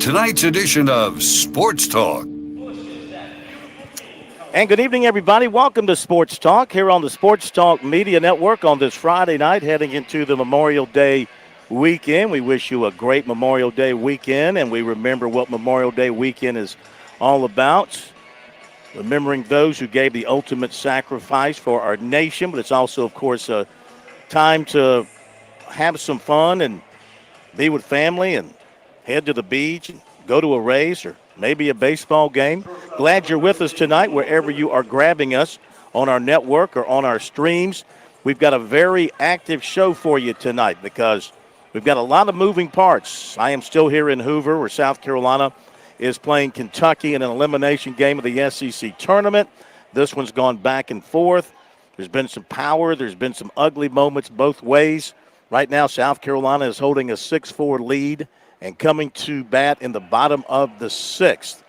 tonight's edition of Sports Talk. And good evening, everybody. Welcome to Sports Talk here on the Sports Talk Media Network on this Friday night heading into the Memorial Day weekend. We wish you a great Memorial Day weekend, and we remember what Memorial Day weekend is all about. Remembering those who gave the ultimate sacrifice for our nation, but it's also, of course, a time to have some fun and be with family and head to the beach and go to a race or maybe a baseball game. Glad you're with us tonight wherever you are grabbing us on our network or on our streams. We've got a very active show for you tonight because we've got a lot of moving parts. I am still here in Hoover where South Carolina is playing Kentucky in an elimination game of the SEC tournament. This one's gone back and forth. There's been some power. There's been some ugly moments both ways. Right now, South Carolina is holding a 6-4 lead and coming to bat in the bottom of the sixth.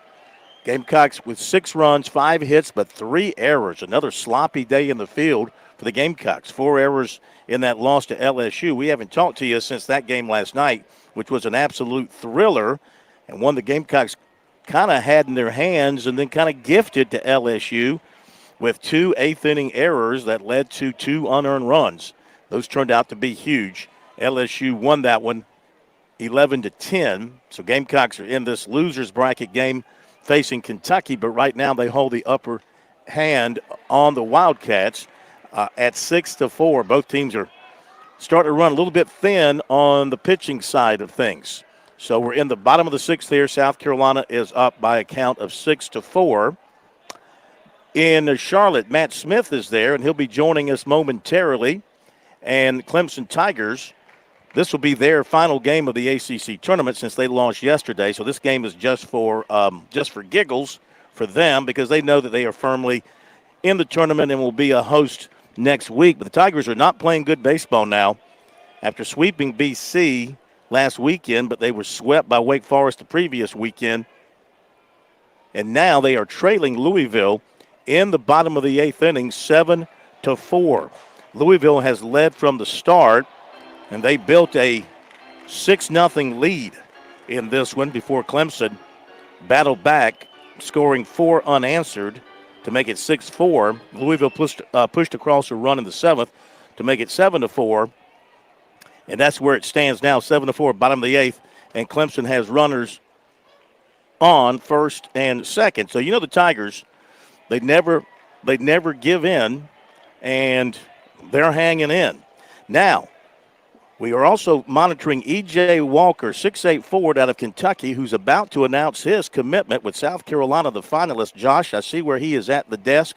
Gamecocks with 6 runs, 5 hits, but 3 errors. Another sloppy day in the field for the Gamecocks. 4 errors in that loss to LSU. We haven't talked to you since that game last night, which was an absolute thriller, and one the Gamecocks kind of had in their hands and then kind of gifted to LSU with 2 eighth-inning errors that led to 2 unearned runs. Those turned out to be huge. LSU won that one 11-10. So Gamecocks are in this loser's bracket game facing Kentucky, but right now they hold the upper hand on the Wildcats at 6-4. Both teams are starting to run a little bit thin on the pitching side of things. So we're in the bottom of the sixth here. South Carolina is up by a count of 6-4. In Charlotte, Matt Smith is there, and he'll be joining us momentarily. And Clemson Tigers, this will be their final game of the ACC tournament since they launched yesterday. So this game is just for giggles for them because they know that they are firmly in the tournament and will be a host next week. But the Tigers are not playing good baseball now after sweeping BC last weekend, but they were swept by Wake Forest the previous weekend. And now they are trailing Louisville in the bottom of the 8th inning, 7-4. Louisville has led from the start, and they built a 6-0 lead in this one before Clemson battled back, scoring 4 unanswered to make it 6-4. Louisville pushed across a run in the 7th to make it 7-4. And that's where it stands now, 7-4, bottom of the 8th. And Clemson has runners on first and second. So you know the Tigers, they never give in, and they're hanging in. Now, we are also monitoring E.J. Walker, 6'8" forward out of Kentucky, who's about to announce his commitment with South Carolina, the finalist. Josh, I see where he is at the desk.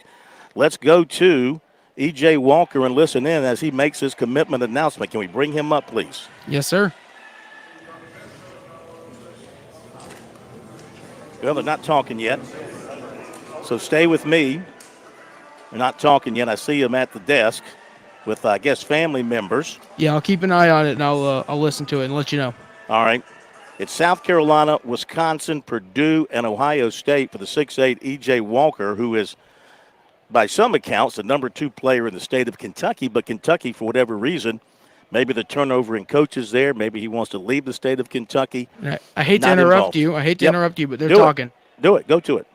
Let's go to E.J. Walker and listen in as he makes his commitment announcement. Can we bring him up, please? Yes, sir. Well, they're not talking yet, so stay with me. They're not talking yet. I see him at the desk with, I guess, family members. Yeah, I'll keep an eye on it, and I'll listen to it and let you know. All right. It's South Carolina, Wisconsin, Purdue, and Ohio State for the 6'8" E.J. Walker, who is, by some accounts, the number 2 player in the state of Kentucky. But Kentucky, for whatever reason, maybe the turnover in coaches there, maybe he wants to leave the state of Kentucky. I hate to interrupt you. But they're talking. Do it. Go to it.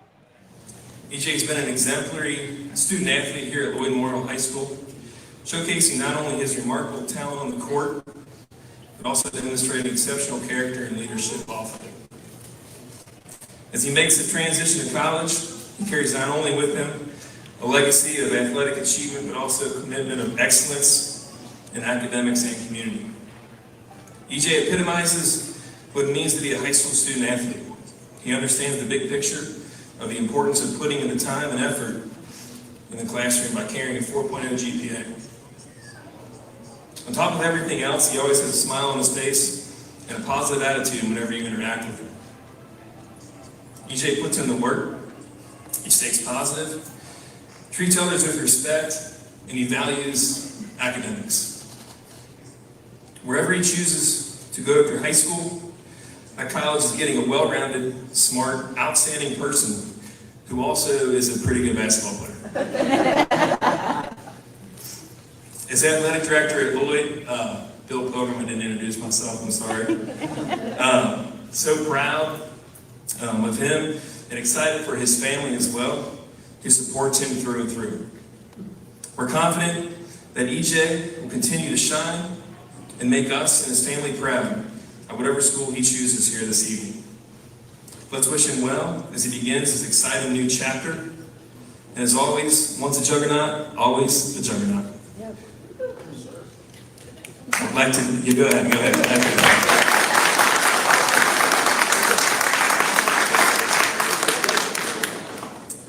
EJ's been an exemplary student athlete here at Lloyd Memorial High School, showcasing not only his remarkable talent on the court, but also demonstrating exceptional character and leadership off of it. As he makes the transition to college, he carries not only with him a legacy of athletic achievement, but also a commitment of excellence in academics and community. EJ epitomizes what it means to be a high school student athlete. He understands the big picture of the importance of putting in the time and effort in the classroom by carrying a 4.0 GPA. On top of everything else, he always has a smile on his face and a positive attitude whenever you interact with him. EJ puts in the work, he stays positive, treats others with respect, and he values academics. Wherever he chooses to go after high school, at college is getting a well-rounded, smart, outstanding person who also is a pretty good basketball player. As athletic director at Lloyd, Bill Pilgrim, I didn't introduce myself, I'm sorry. So proud of him, and excited for his family as well, who supports him through and through. We're confident that EJ will continue to shine and make us and his family proud at whatever school he chooses here this evening. Let's wish him well as he begins his exciting new chapter. And as always, once a juggernaut, always the juggernaut. I'd like to, you go ahead.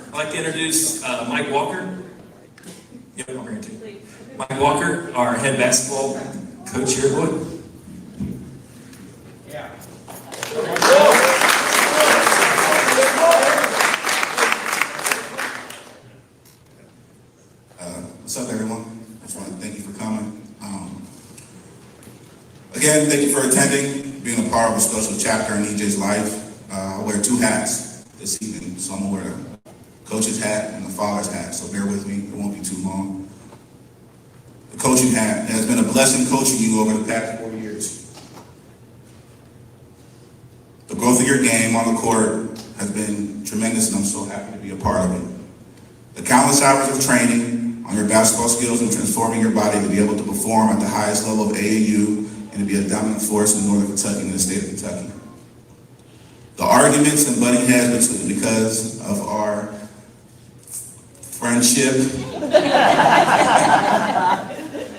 I'd like to introduce Mike Walker. Yep, I'll bring it to you. Mike Walker, our head basketball coach here at Wood. Yeah. What's up, everyone? I just want to thank you for coming. Again, thank you for attending, being a part of a special chapter in EJ's life. I wear two hats this evening, so I'm going to wear the coach's hat and the father's hat, so bear with me, it won't be too long. The coaching hat has been a blessing coaching you over the past 4 years. The growth of your game on the court has been tremendous, and I'm so happy to be a part of it. The countless hours of training on your basketball skills and transforming your body to be able to perform at the highest level of AAU and to be a dominant force in Northern Kentucky and the state of Kentucky. The arguments and butting heads because of our friendship,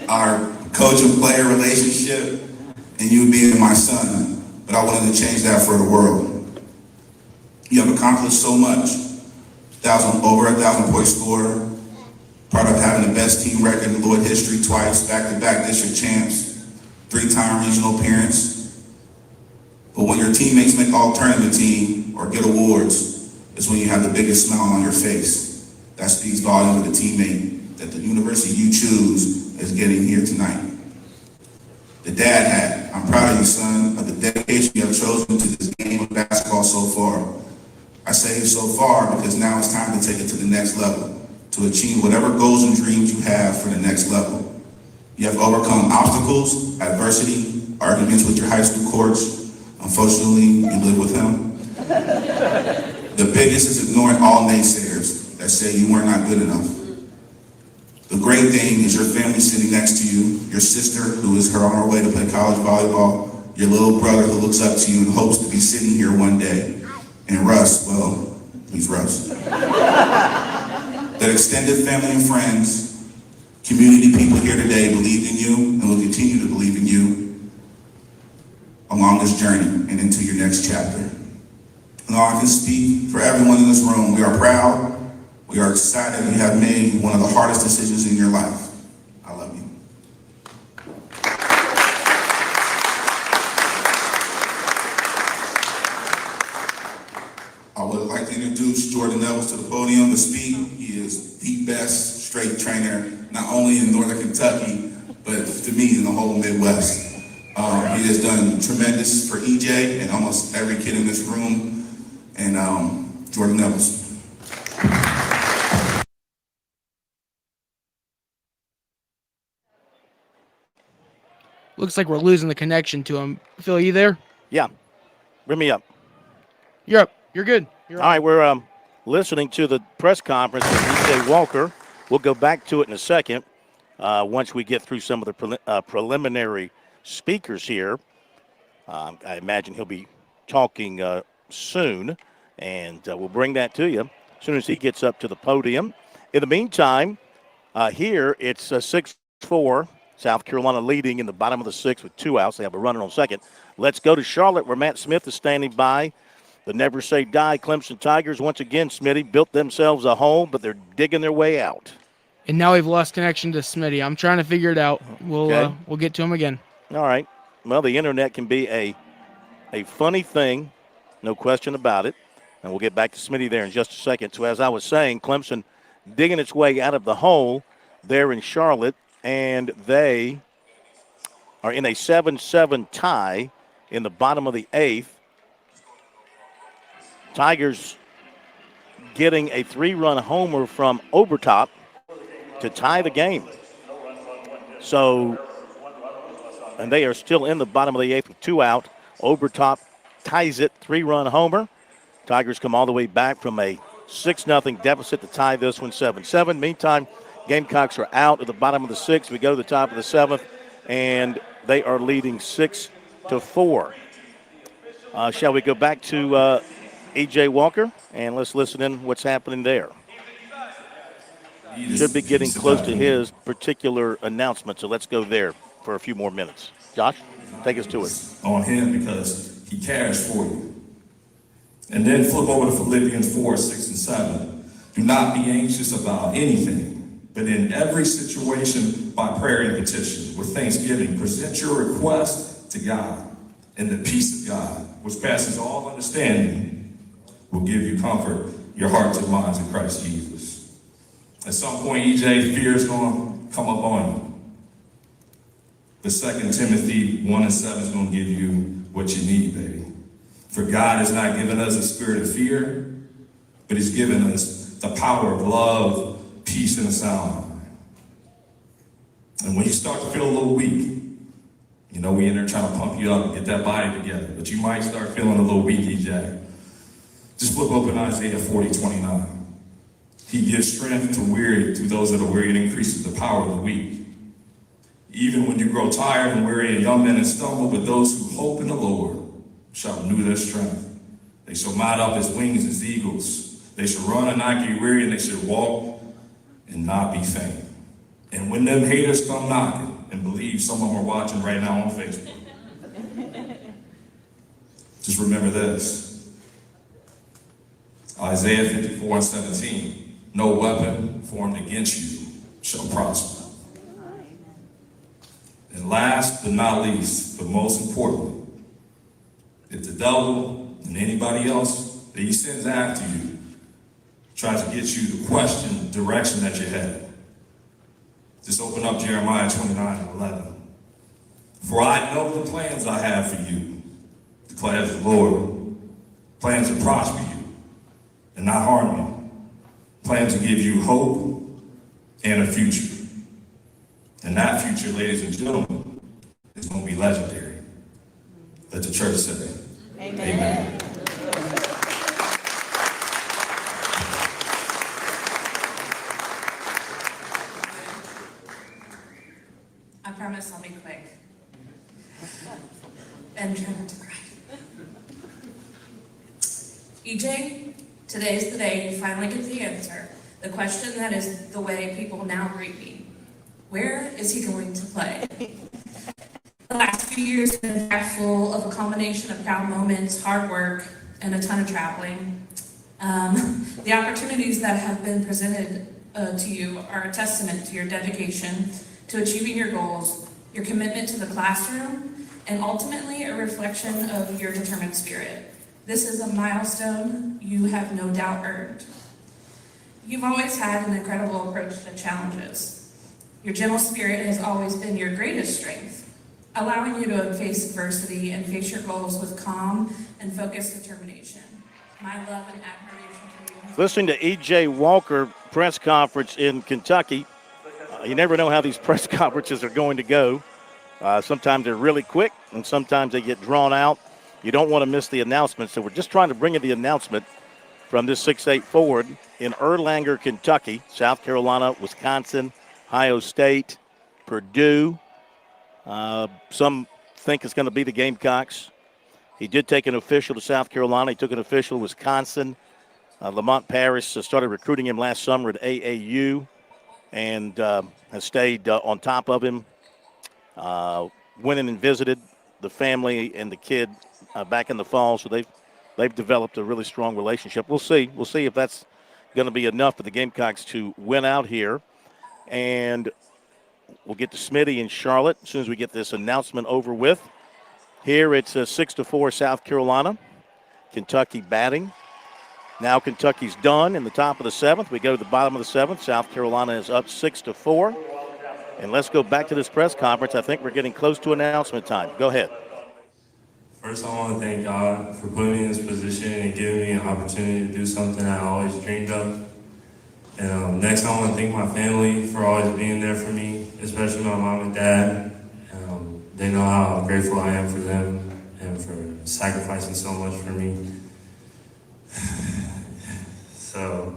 our coach and player relationship, and you being my son, but I wanted to change that for the world. You have accomplished so much. Over 1,000 point scorer, part of having the best team record in Lloyd history twice, back-to-back district champs, 3-time regional appearance. But when your teammates make all-tournament team or get awards, is when you have the biggest smile on your face. That speaks volumes of the teammate that the university you choose is getting here tonight. The dad hat, I'm proud of you, son, of the dedication you have chosen to this game of basketball so far. I say so far because now it's time to take it to the next level, to achieve whatever goals and dreams you have for the next level. You have overcome obstacles, adversity, arguments with your high school coach. Unfortunately, you live with him. The biggest is ignoring all naysayers that say you were not good enough. The great thing is your family sitting next to you, your sister who is on her way to play college volleyball, your little brother who looks up to you and hopes to be sitting here one day. And Russ, well, he's Russ. That extended family and friends, community people here today believed in you and will continue to believe in you along this journey and into your next chapter. And I can speak for everyone in this room. We are proud, we are excited, you have made one of the hardest decisions in your life. I love you. I would like to introduce Jordan Nevels to the podium to speak. He is the best strength trainer, not only in Northern Kentucky, but to me in the whole Midwest. He has done tremendous for EJ and almost every kid in this room. And Jordan Nevels. Looks like we're losing the connection to him. Phil, you there? Yeah. Bring me up. You're up. You're good. All right, we're listening to the press conference with EJ Walker. We'll go back to it in a second once we get through some of the preliminary speakers here. I imagine he'll be talking soon, and we'll bring that to you as soon as he gets up to the podium. In the meantime, here it's 6-4. South Carolina leading in the bottom of the sixth with 2 outs. They have a runner on second. Let's go to Charlotte where Matt Smith is standing by. The Never Say Die Clemson Tigers, once again, Smitty, built themselves a home, but they're digging their way out. And now we've lost connection to Smitty. I'm trying to figure it out. We'll get to him again. All right. Well, the internet can be a funny thing, no question about it. And we'll get back to Smitty there in just a second. So as I was saying, Clemson digging its way out of the hole there in Charlotte, and they are in a 7-7 tie in the bottom of the eighth. Tigers getting a 3-run homer from Obertop to tie the game. So, and they are still in the bottom of the eighth with 2 out. Obertop ties it, 3-run homer. Tigers come all the way back from a 6-0 deficit to tie this one 7-7. Meantime, Gamecocks are out at the bottom of the 6th. We go to the top of the 7th, and they are leading 6-4. Shall we go back to E.J. Walker, and let's listen in what's happening there. Should be getting close to his particular announcement, so let's go there for a few more minutes. Josh, take us to it. On him because he cares for you. And then flip over to Philippians 4, 6, and 7. Do not be anxious about anything, but in every situation by prayer and petition, with thanksgiving, present your request to God, and the peace of God, which passes all understanding, will give you comfort, your hearts and minds in Christ Jesus. At some point, EJ, fear is going to come up on you. The 2 Timothy 1 and 7 is going to give you what you need, baby. For God has not given us a spirit of fear, but he's given us the power of love, peace, and a sound mind. And when you start to feel a little weak, you know, we in there trying to pump you up and get that body together, but you might start feeling a little weak, EJ. Just flip open Isaiah 40:29. He gives strength to those that are weary, and increases the power of the weak. Even when you grow tired and weary, and young men stumble, but those who hope in the Lord shall renew their strength. They shall mount up as wings as eagles. They shall run and not get weary, and they shall walk and not be faint. And when them haters come knocking, and believe some of them are watching right now on Facebook, just remember this. Isaiah 54 and 17. No weapon formed against you shall prosper. And last but not least, but most importantly, if the devil and anybody else that he sends after you tries to get you to question the direction that you're headed, just open up Jeremiah 29 and 11. For I know the plans I have for you, declares the Lord, plans to prosper you and not harm you, plans to give you hope and a future. And that future, ladies and gentlemen, is going to be legendary. Let the church say, Amen. Amen. I promise I'll be quick. And try not to cry. EJ, today's the day you finally get the answer. The question that is the way people now greet me. Where is he going to play? The last few years have been full of a combination of proud moments, hard work, and a ton of traveling. The opportunities that have been presented to you are a testament to your dedication to achieving your goals, your commitment to the classroom, and ultimately a reflection of your determined spirit. This is a milestone you have no doubt earned. You've always had an incredible approach to challenges. Your gentle spirit has always been your greatest strength, allowing you to face adversity and face your goals with calm and focused determination. My love and admiration for you. Listening to E.J. Walker press conference in Kentucky, you never know how these press conferences are going to go. Sometimes they're really quick, and sometimes they get drawn out. You don't want to miss the announcement, so we're just trying to bring you the announcement from this 6'8" forward in Erlanger, Kentucky, South Carolina, Wisconsin, Ohio State, Purdue. Some think it's going to be the Gamecocks. He did take an official to South Carolina. He took an official to Wisconsin. Lamont Paris started recruiting him last summer at AAU and has stayed on top of him. Went in and visited the family and the kid back in the fall, so they've developed a really strong relationship. We'll see. We'll see if that's going to be enough for the Gamecocks to win out here. And we'll get to Smitty in Charlotte as soon as we get this announcement over with. Here it's 6-4 South Carolina. Kentucky batting. Now Kentucky's done in the top of the 7th. We go to the bottom of the 7th. South Carolina is up 6-4. And let's go back to this press conference. I think we're getting close to announcement time. Go ahead. First, I want to thank God for putting me in this position and giving me an opportunity to do something I always dreamed of. And next, I want to thank my family for always being there for me, especially my mom and dad. They know how grateful I am for them and for sacrificing so much for me. So,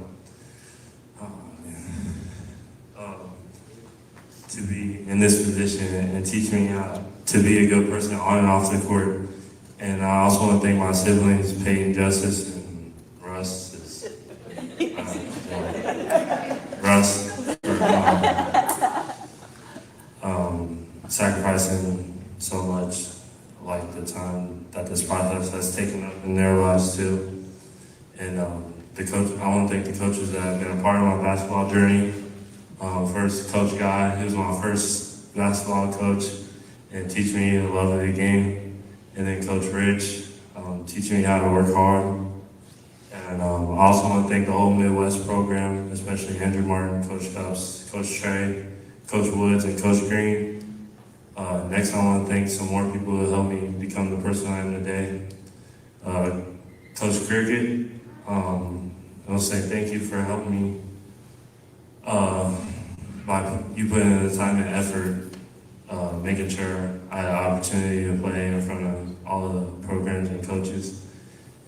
to be in this position and teach me how to be a good person on and off the court. And I also want to thank my siblings, Peyton, Justice, and Russ. Russ for sacrificing so much, like the time that this process has taken up in their lives too. And the coach, I want to thank the coaches that have been a part of my basketball journey. First, Coach Guy, he was my first basketball coach and teach me the love of the game. And then Coach Rich, teaching me how to work hard. And I also want to thank the whole Midwest program, especially Andrew Martin, Coach Phelps, Coach Trey, Coach Woods, and Coach Green. Next, I want to thank some more people who helped me become the person I am today. Coach Cricket, I'll say thank you for helping me by you putting in the time and effort, making sure I had an opportunity to play in front of all of the programs and coaches.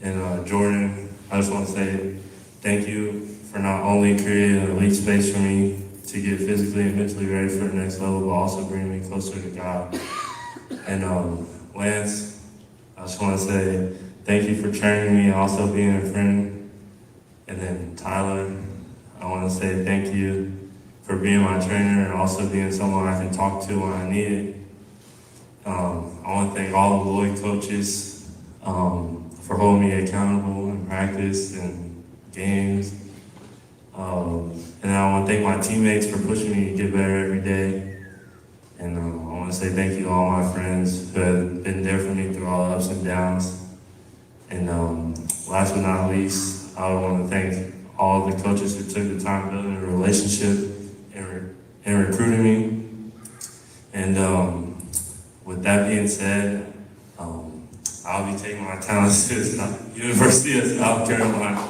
And Jordan, I just want to say thank you for not only creating an elite space for me to get physically and mentally ready for the next level, but also bringing me closer to God. And Lance, I just want to say thank you for training me and also being a friend. And then Tyler, I want to say thank you for being my trainer and also being someone I can talk to when I need it. I want to thank all the Lloyd coaches for holding me accountable in practice and games. And I want to thank my teammates for pushing me to get better every day. And I want to say thank you to all my friends who have been there for me through all the ups and downs. And last but not least, I want to thank all of the coaches who took the time building a relationship and recruiting me. And with that being said, I'll be taking my talents to the University of South Carolina.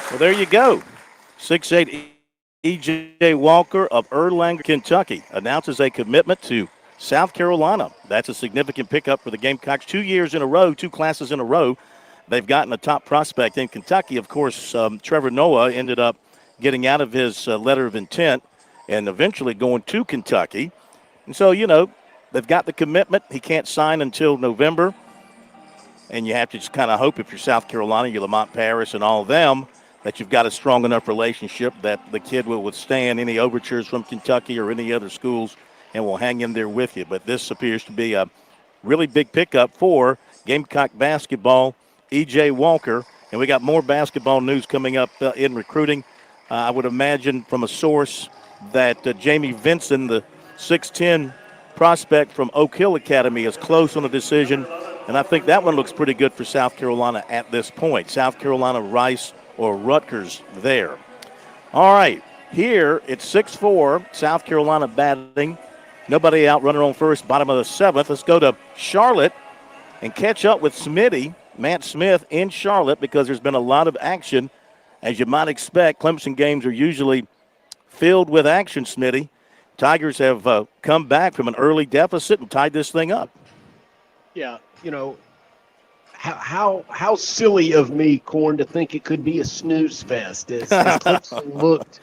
Well, there you go. 6'8" E.J. Walker of Erlanger, Kentucky, announces a commitment to South Carolina. That's a significant pickup for the Gamecocks. 2 years in a row, 2 classes in a row, they've gotten a top prospect in Kentucky. Of course, Trevor Noah ended up getting out of his letter of intent and eventually going to Kentucky. And so, they've got the commitment. He can't sign until November. And you have to just kind of hope if you're South Carolina, you're Lamont Paris and all of them, that you've got a strong enough relationship that the kid will withstand any overtures from Kentucky or any other schools and will hang in there with you. But this appears to be a really big pickup for Gamecock basketball, E.J. Walker. And we got more basketball news coming up in recruiting. I would imagine from a source that Jamie Vinson, the 6'10 prospect from Oak Hill Academy, is close on a decision. And I think that one looks pretty good for South Carolina at this point. South Carolina, Rice, or Rutgers there. All right, here it's 6-4, South Carolina batting. Nobody out, runner on first, bottom of the 7th. Let's go to Charlotte and catch up with Smitty, Matt Smith in Charlotte, because there's been a lot of action. As you might expect, Clemson games are usually filled with action, Smitty. Tigers have come back from an early deficit and tied this thing up. Yeah, how silly of me, Corn, to think it could be a snooze fest. As Clemson looked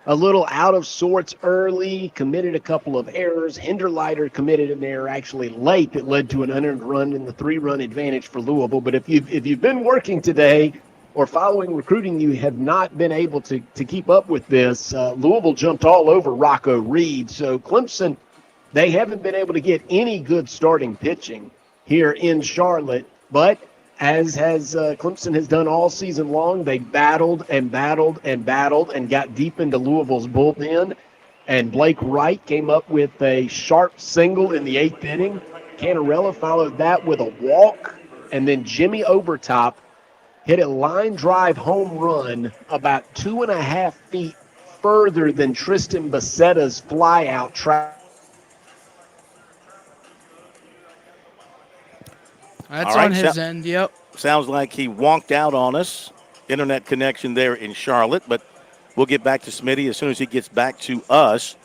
a little out of sorts early, committed a couple of errors. Hinderleiter committed an error actually late that led to an unearned run in the 3-run advantage for Louisville. But if you've been working today or following recruiting, you have not been able to keep up with this. Louisville jumped all over Rocco Reed. So Clemson, they haven't been able to get any good starting pitching here in Charlotte. But as Clemson has done all season long, they battled and battled and battled and got deep into Louisville's bullpen. And Blake Wright came up with a sharp single in the 8th inning. Canarella followed that with a walk. And then Jimmy Overtop hit a line drive home run about 2.5 feet further than Tristan Bassetta's flyout track. That's right, on his end, yep. Sounds like he wonked out on us. Internet connection there in Charlotte, but we'll get back to Smitty as soon as he gets back to us.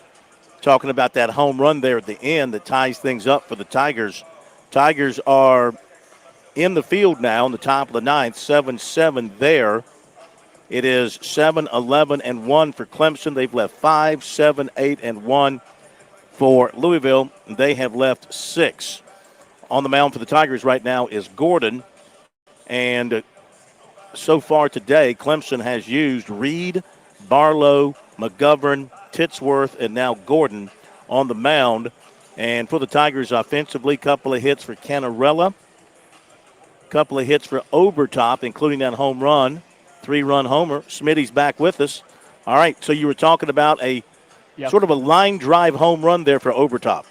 Talking about that home run there at the end that ties things up for the Tigers. Tigers are in the field now in the top of the ninth, 7-7 there. It is 7-11-1 for Clemson. They've left 5, 7-8-1 for Louisville. They have left 6. On the mound for the Tigers right now is Gordon. And so far today, Clemson has used Reed, Barlow, McGovern, Titsworth, and now Gordon on the mound. And for the Tigers offensively, couple of hits for Canarella, couple of hits for Obertop, including that home run, 3-run homer. Smitty's back with us. All right, so you were talking about a sort of a line drive home run there for Obertop.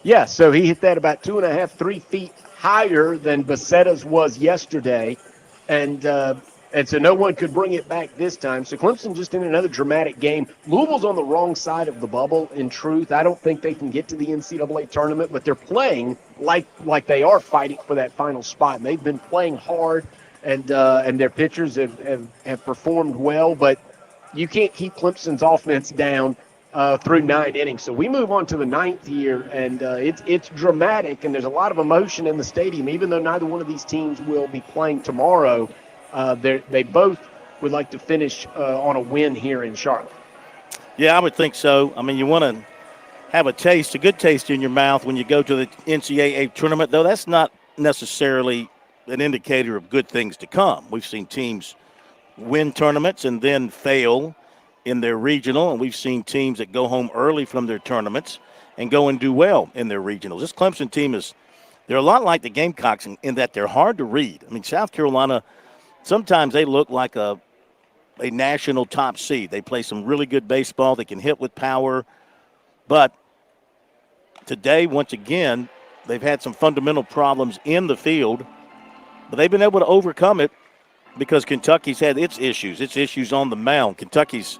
Yeah, so he hit that about 2.5, 3 feet higher than Becetta's was yesterday. And so no one could bring it back this time. So Clemson just in another dramatic game. Louisville's on the wrong side of the bubble, in truth. I don't think they can get to the NCAA tournament, but they're playing like they are fighting for that final spot. And they've been playing hard, and their pitchers have performed well. But you can't keep Clemson's offense down through 9 innings. So we move on to the 9th here, and it's dramatic, and there's a lot of emotion in the stadium. Even though neither one of these teams will be playing tomorrow, they both would like to finish on a win here in Charlotte. Yeah, I would think so. I mean, you want to have a good taste in your mouth when you go to the NCAA tournament, though that's not necessarily an indicator of good things to come. We've seen teams win tournaments and then fail in their regional, and we've seen teams that go home early from their tournaments and go and do well in their regionals. This Clemson team they're a lot like the Gamecocks in that they're hard to read. I mean, South Carolina, sometimes they look like a national top seed. They play some really good baseball. They can hit with power. But today, once again, they've had some fundamental problems in the field, but they've been able to overcome it because Kentucky's had its issues on the mound. Kentucky's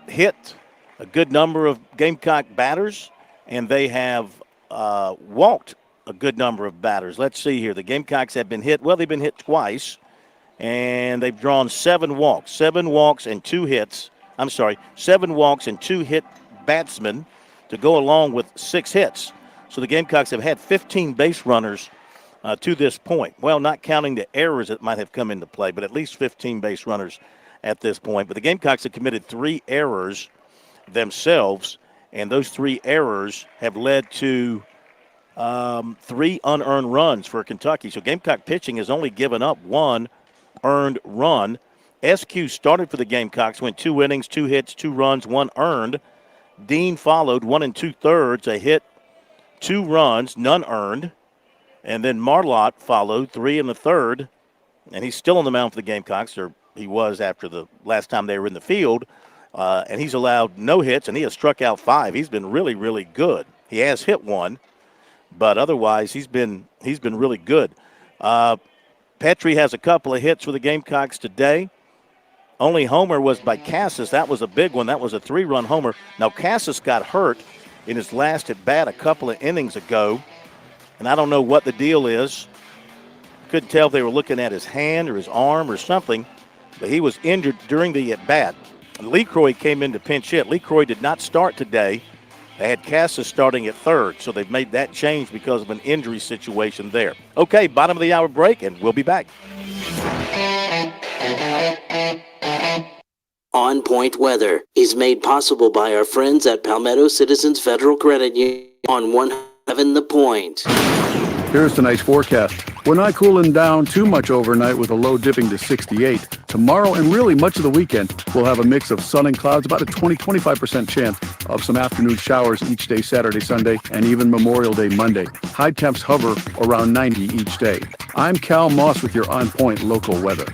hit a good number of Gamecock batters, and they have walked a good number of batters. Let's see here. The Gamecocks have been hit. Well, they've been hit twice, and they've drawn 7 walks. 7 walks and 2 hits. 7 walks and 2 hit batsmen to go along with 6 hits. So the Gamecocks have had 15 base runners to this point. Well, not counting the errors that might have come into play, but at least 15 base runners at this point. But the Gamecocks have committed 3 errors themselves, and those 3 errors have led to 3 unearned runs for Kentucky. So Gamecock pitching has only given up 1 earned run. SQ started for the Gamecocks, went 2 innings, 2 hits, 2 runs, 1 earned. Dean followed 1 2/3, a hit, 2 runs, none earned. And then Marlott followed 3 1/3, and he's still on the mound for the Gamecocks, or he was after the last time they were in the field. And he's allowed no hits, and he has struck out 5. He's been really, really good. He has hit 1, but otherwise he's been really good. Petrie has a couple of hits for the Gamecocks today. Only homer was by Cassis. That was a big one. That was a 3-run homer. Now, Cassis got hurt in his last at bat a couple of innings ago, and I don't know what the deal is. Couldn't tell if they were looking at his hand or his arm or something, but he was injured during the at bat. Lee Croy came in to pinch hit. Lee Croy did not start today. They had Cassis starting at third, so they've made that change because of an injury situation there. Okay, bottom of the hour break, and we'll be back. On Point Weather is made possible by our friends at Palmetto Citizens Federal Credit Union on 111 The Point. Here's tonight's forecast. We're not cooling down too much overnight with a low dipping to 68. Tomorrow and really much of the weekend, we'll have a mix of sun and clouds, about a 20-25% chance of some afternoon showers each day, Saturday, Sunday, and even Memorial Day, Monday. High temps hover around 90 each day. I'm Cal Moss with your On Point local weather.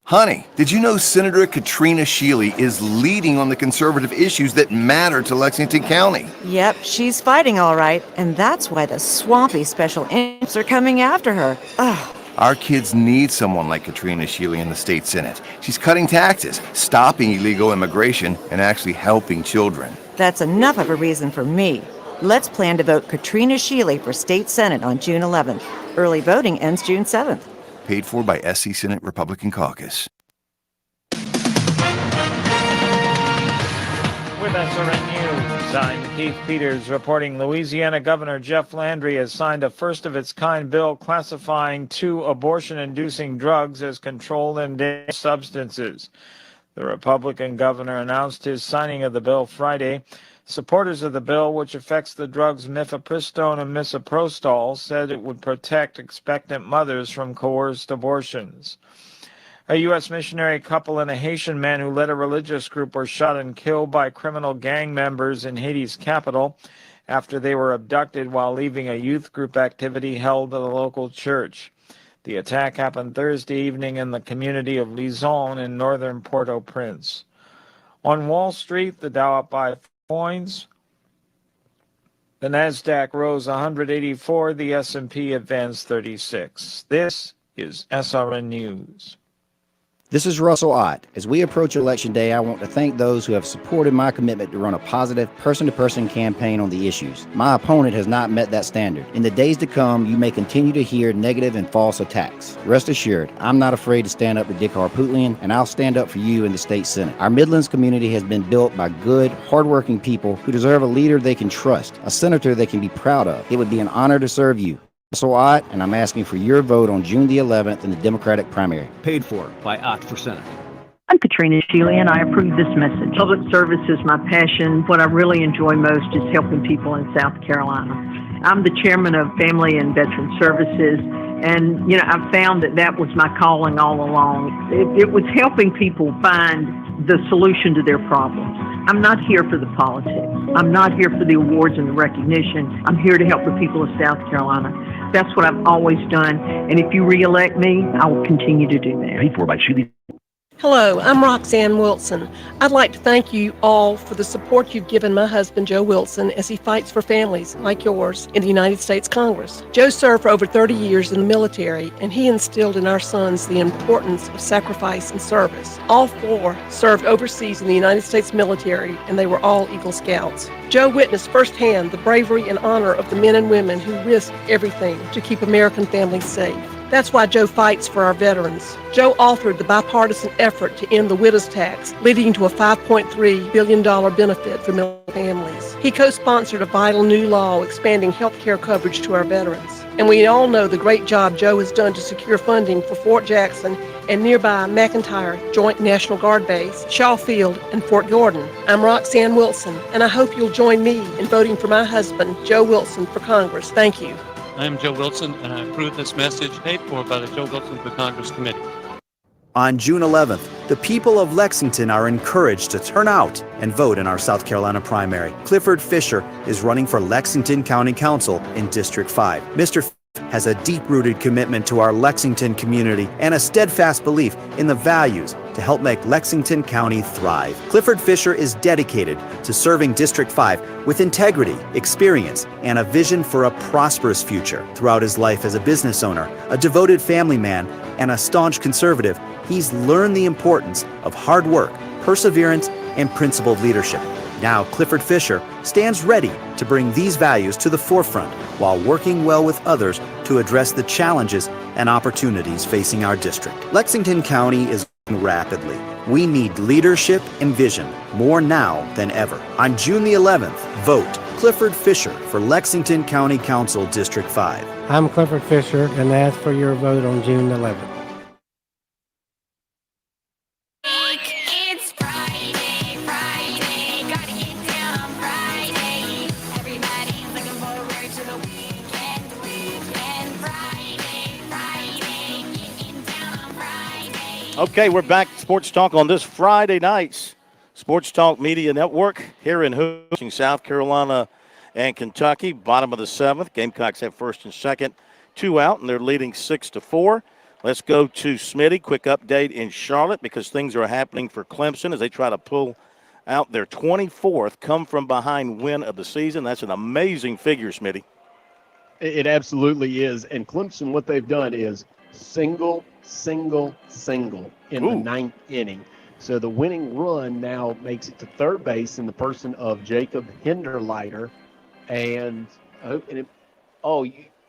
Honey, did you know Senator Katrina Shealy is leading on the conservative issues that matter to Lexington County? Yep, she's fighting all right, and that's why the swampy special interests are coming after her. Ugh. Our kids need someone like Katrina Shealy in the state Senate. She's cutting taxes, stopping illegal immigration, and actually helping children. That's enough of a reason for me. Let's plan to vote Katrina Shealy for state Senate on June 11th. Early voting ends June 7th. Paid for by SC Senate Republican Caucus. With SRN News, I'm Keith Peters reporting Louisiana Governor Jeff Landry has signed a first-of-its-kind bill classifying 2 abortion-inducing drugs as controlled and dangerous substances. The Republican governor announced his signing of the bill Friday. Supporters of the bill, which affects the drugs mifepristone and misoprostol, said it would protect expectant mothers from coerced abortions. A U.S. missionary couple and a Haitian man who led a religious group were shot and killed by criminal gang members in Haiti's capital after they were abducted while leaving a youth group activity held at a local church. The attack happened Thursday evening in the community of Lison in northern Port-au-Prince. On Wall Street, the Dow up by 4 points. The Nasdaq rose 184. The S&P advanced 36. This is SRN News. This is Russell Ott. As we approach Election Day, I want to thank those who have supported my commitment to run a positive, person-to-person campaign on the issues. My opponent has not met that standard. In the days to come, you may continue to hear negative and false attacks. Rest assured, I'm not afraid to stand up to Dick Harpootlian, and I'll stand up for you in the state Senate. Our Midlands community has been built by good, hardworking people who deserve a leader they can trust, a senator they can be proud of. It would be an honor to serve you. Russell Ott, and I'm asking for your vote on June the 11th in the Democratic primary. Paid for by Ott for Senate. I'm Katrina Shealy, and I approve this message. Public service is my passion. What I really enjoy most is helping people in South Carolina. I'm the chairman of Family and Veteran Services, and, I've found that was my calling all along. It was helping people find the solution to their problems. I'm not here for the politics. I'm not here for the awards and the recognition. I'm here to help the people of South Carolina. That's what I've always done, and if you re-elect me, I will continue to do that. Paid for by Shealy. Hello, I'm Roxanne Wilson. I'd like to thank you all for the support you've given my husband, Joe Wilson, as he fights for families like yours in the United States Congress. Joe served for over 30 years in the military, and he instilled in our sons the importance of sacrifice and service. All 4 served overseas in the United States military, and they were all Eagle Scouts. Joe witnessed firsthand the bravery and honor of the men and women who risked everything to keep American families safe. That's why Joe fights for our veterans. Joe authored the bipartisan effort to end the widow's tax, leading to a $5.3 billion benefit for military families. He co-sponsored a vital new law expanding health care coverage to our veterans. And we all know the great job Joe has done to secure funding for Fort Jackson and nearby McEntire Joint National Guard Base, Shaw Field, and Fort Gordon. I'm Roxanne Wilson, and I hope you'll join me in voting for my husband, Joe Wilson, for Congress. Thank you. I am Joe Wilson, and I approve this message paid for by the Joe Wilson for Congress Committee. On June 11th, the people of Lexington are encouraged to turn out and vote in our South Carolina primary. Clifford Fisher is running for Lexington County Council in District 5. Mr. has a deep-rooted commitment to our Lexington community and a steadfast belief in the values to help make Lexington County thrive. Clifford Fisher is dedicated to serving District 5 with integrity, experience, and a vision for a prosperous future. Throughout his life as a business owner, a devoted family man, and a staunch conservative, he's learned the importance of hard work, perseverance, and principled leadership. Now, Clifford Fisher stands ready to bring these values to the forefront while working well with others to address the challenges and opportunities facing our district. Lexington County is growing rapidly. We need leadership and vision more now than ever. On June the 11th, vote Clifford Fisher for Lexington County Council District 5. I'm Clifford Fisher, and ask for your vote on June 11th. Okay, we're back to Sports Talk on this Friday night's Sports Talk Media Network here in Houston, South Carolina and Kentucky. Bottom of the 7th. Gamecocks have first and second, 2 out, and they're leading 6-4. Let's go to Smitty. Quick update in Charlotte because things are happening for Clemson as they try to pull out their 24th come-from-behind win of the season. That's an amazing figure, Smitty. It absolutely is. And Clemson, what they've done is single in the 9th inning. So the winning run now makes it to third base in the person of Jacob Hinderleiter. And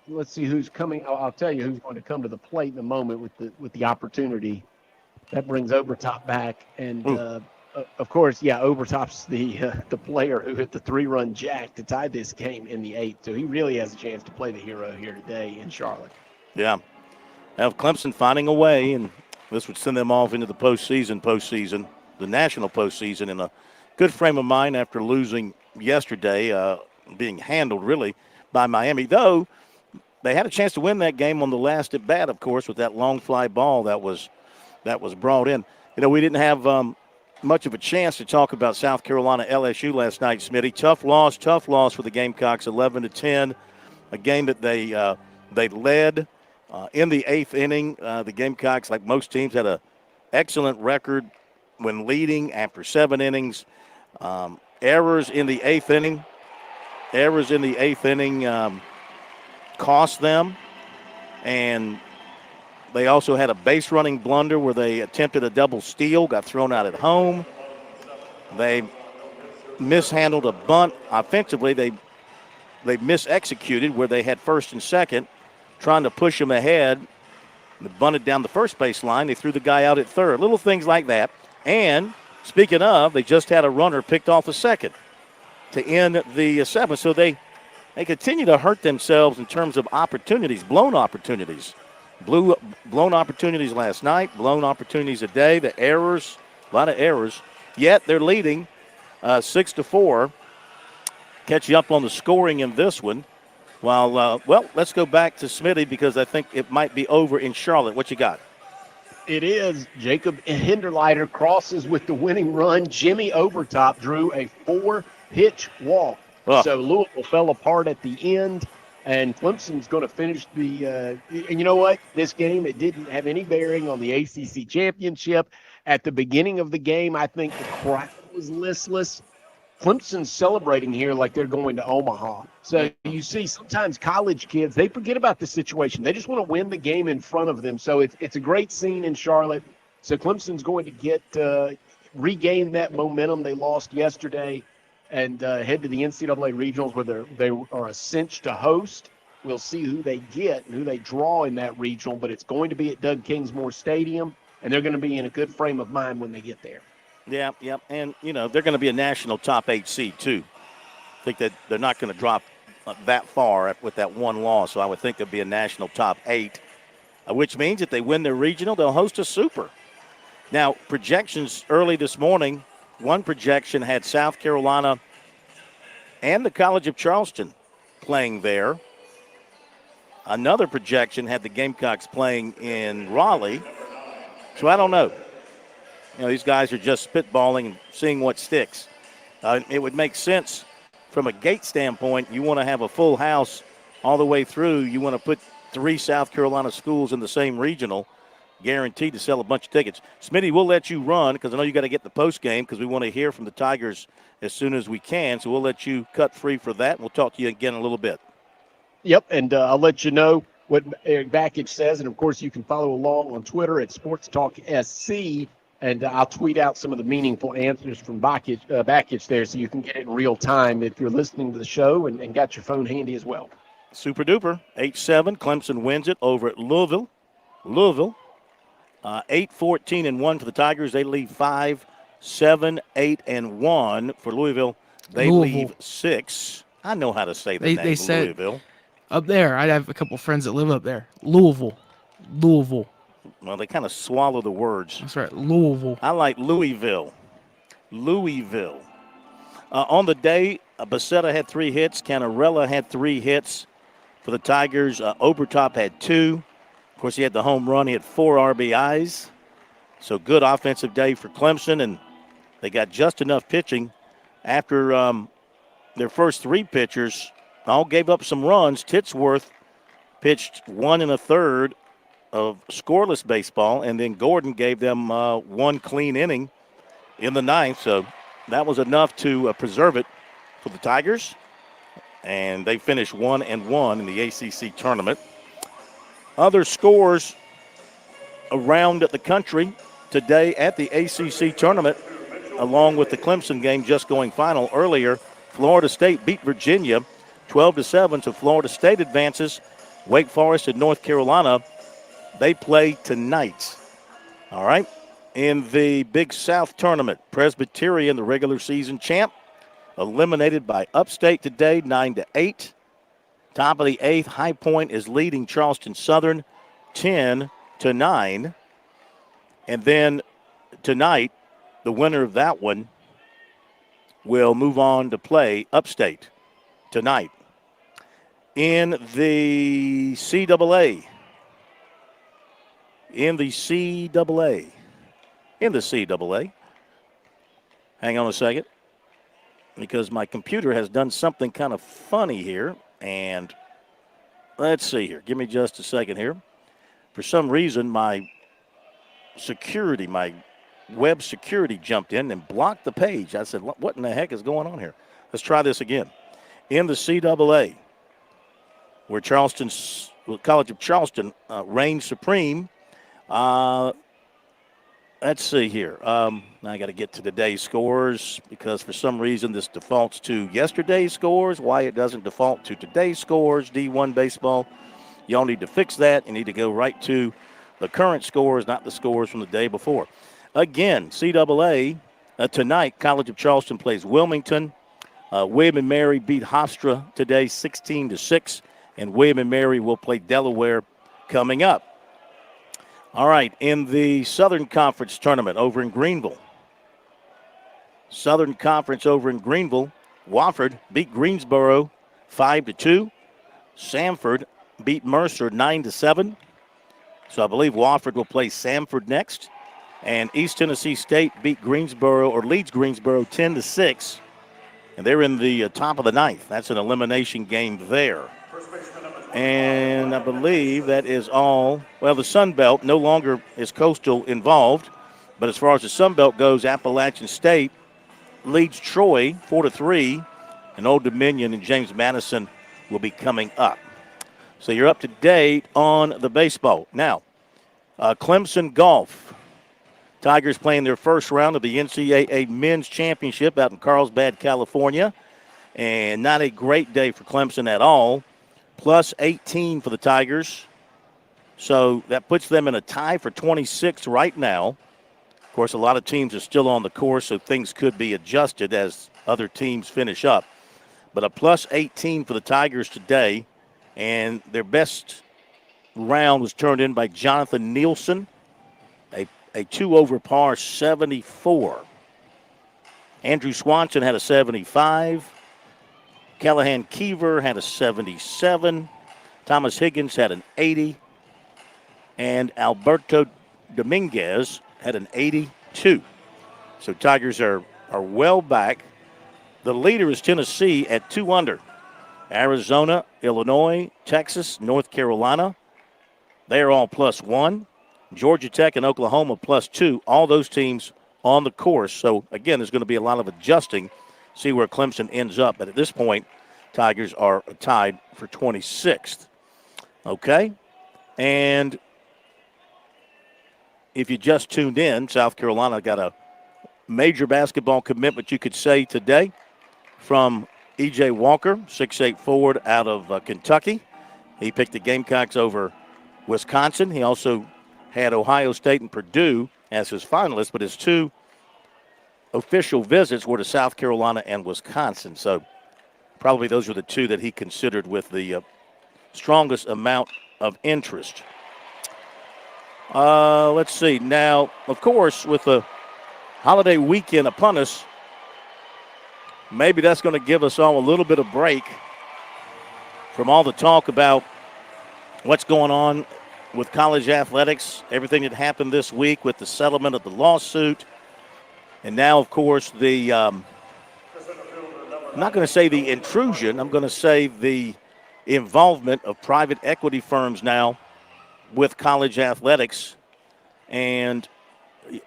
let's see who's coming. I'll tell you who's going to come to the plate in a moment with the opportunity. That brings Obertop back. And Of course, yeah, Overtop's the player who hit the 3-run jack to tie this game in the 8th. So he really has a chance to play the hero here today in Charlotte. Yeah. Have Clemson finding a way, and this would send them off into the postseason, the national postseason, in a good frame of mind after losing yesterday, being handled really by Miami. Though they had a chance to win that game on the last at bat, of course, with that long fly ball that was brought in. We didn't have much of a chance to talk about South Carolina LSU last night, Smitty. Tough loss for the Gamecocks, 11-10. A game that they led in the 8th inning. The Gamecocks, like most teams, had an excellent record when leading after 7 innings. Errors in the 8th inning cost them, and they also had a base running blunder where they attempted a double steal, got thrown out at home. They mishandled a bunt offensively. They misexecuted where they had first and second, trying to push them ahead. They bunted down the first base line. They threw the guy out at third. Little things like that. And speaking of, they just had a runner picked off a second to end the 7th. So they continue to hurt themselves in terms of opportunities, blown opportunities. Blown opportunities last night, blown opportunities today. The errors, a lot of errors. Yet they're leading 6-4. Catch you up on the scoring in this one. While, let's go back to Smitty because I think it might be over in Charlotte. What you got? It is. Jacob Hinderleiter crosses with the winning run. Jimmy Overtop drew a 4-pitch walk. Oh. So Louisville fell apart at the end, and Clemson's going to finish the and you know what? This game, it didn't have any bearing on the ACC championship. At the beginning of the game, I think the crowd was listless. Clemson's celebrating here like they're going to Omaha. So you see sometimes college kids, they forget about the situation. They just want to win the game in front of them. So it's a great scene in Charlotte. So Clemson's going to get regain that momentum they lost yesterday and head to the NCAA regionals where they are a cinch to host. We'll see who they get and who they draw in that regional, but it's going to be at Doug Kingsmore Stadium, and they're going to be in a good frame of mind when they get there. Yeah. And, they're going to be a national top 8 seed, too. I think that they're not going to drop that far with that one loss, so I would think they'll be a national top 8, which means if they win their regional, they'll host a super. Now, projections early this morning, one projection had South Carolina and the College of Charleston playing there. Another projection had the Gamecocks playing in Raleigh. So I don't know. These guys are just spitballing and seeing what sticks. It would make sense from a gate standpoint. You want to have a full house all the way through. You want to put 3 South Carolina schools in the same regional, guaranteed to sell a bunch of tickets. Smitty, we'll let you run because I know you got to get the post game because we want to hear from the Tigers as soon as we can. So we'll let you cut free for that, and we'll talk to you again in a little bit. Yep, and I'll let you know what Eric Bakich says. And, of course, you can follow along on Twitter at SportsTalkSC. And I'll tweet out some of the meaningful answers from Bakich there so you can get it in real time if you're listening to the show and got your phone handy as well. Super duper. 8-7. Clemson wins it over at Louisville. 8-14-1 for the Tigers. They leave 5-7-8-1 for Louisville. They leave 6. I know how to say the name. They said Louisville. Up there. I have a couple friends that live up there. Louisville. Well, they kind of swallow the words. That's right, Louisville. I like Louisville. On the day, Becerra had 3 hits. Canarella had 3 hits for the Tigers. Obertop had 2. Of course, he had the home run. He had 4 RBIs. So good offensive day for Clemson, and they got just enough pitching. After their first 3 pitchers all gave up some runs, Titsworth pitched 1 1/3 of scoreless baseball, and then Gordon gave them 1 clean inning in the 9th. So that was enough to preserve it for the Tigers, and they finished 1-1 in the ACC tournament. Other scores around the country today at the ACC tournament, along with the Clemson game just going final earlier. Florida State beat Virginia 12-7, so Florida State advances. Wake Forest and North Carolina, they play tonight. All right? In the Big South tournament, Presbyterian, the regular season champ, eliminated by Upstate today, 9-8. Top of the 8th, High Point is leading Charleston Southern 10-9. And then tonight, the winner of that one will move on to play Upstate tonight. In the CAA, hang on a second, because my computer has done something kind of funny here. And let's see here. Give me just a second here. For some reason, my web security jumped in and blocked the page. I said, what in the heck is going on here? Let's try this again. In the CAA, where College of Charleston reigns supreme. Let's see here. I got to get to today's scores because for some reason this defaults to yesterday's scores. Why it doesn't default to today's scores, D1 baseball. Y'all need to fix that. You need to go right to the current scores, not the scores from the day before. Again, CAA, tonight, College of Charleston plays Wilmington. William & Mary beat Hofstra today 16-6, and William & Mary will play Delaware coming up. All right, in the Southern Conference tournament over in Greenville. Wofford beat Greensboro 5-2. Samford beat Mercer 9-7. So I believe Wofford will play Samford next. And East Tennessee State leads Greensboro 10-6. And they're in the top of the ninth. That's an elimination game there. And I believe that is all. Well, the Sun Belt no longer is Coastal involved. But as far as the Sun Belt goes, Appalachian State leads Troy 4-3. And Old Dominion and James Madison will be coming up. So you're up to date on the baseball. Now, Clemson Golf. Tigers playing their first round of the NCAA Men's Championship out in Carlsbad, California. And not a great day for Clemson at all. Plus 18 for the Tigers. So that puts them in a tie for 26 right now. Of course, a lot of teams are still on the course, so things could be adjusted as other teams finish up. But a plus 18 for the Tigers today. And their best round was turned in by Jonathan Nielsen. A 2 over par 74. Andrew Swanson had a 75. Callahan Keever had a 77. Thomas Higgins had an 80. And Alberto Dominguez had an 82. So Tigers are well back. The leader is Tennessee at 2 under. Arizona, Illinois, Texas, North Carolina, they are all plus 1. Georgia Tech and Oklahoma plus 2. All those teams on the course. So, again, there's going to be a lot of adjusting, see where Clemson ends up. But at this point, Tigers are tied for 26th. Okay? And if you just tuned in, South Carolina got a major basketball commitment, you could say, today from E.J. Walker, 6'8" forward out of Kentucky. He picked the Gamecocks over Wisconsin. He also had Ohio State and Purdue as his finalists, but his 2 official visits were to South Carolina and Wisconsin. So probably those were the 2 that he considered with the strongest amount of interest. Let's see. Now, of course, with the holiday weekend upon us, maybe that's going to give us all a little bit of break from all the talk about what's going on with college athletics, everything that happened this week with the settlement of the lawsuit. And now, of course, I'm not going to say the intrusion, I'm going to say the involvement of private equity firms now with college athletics. And,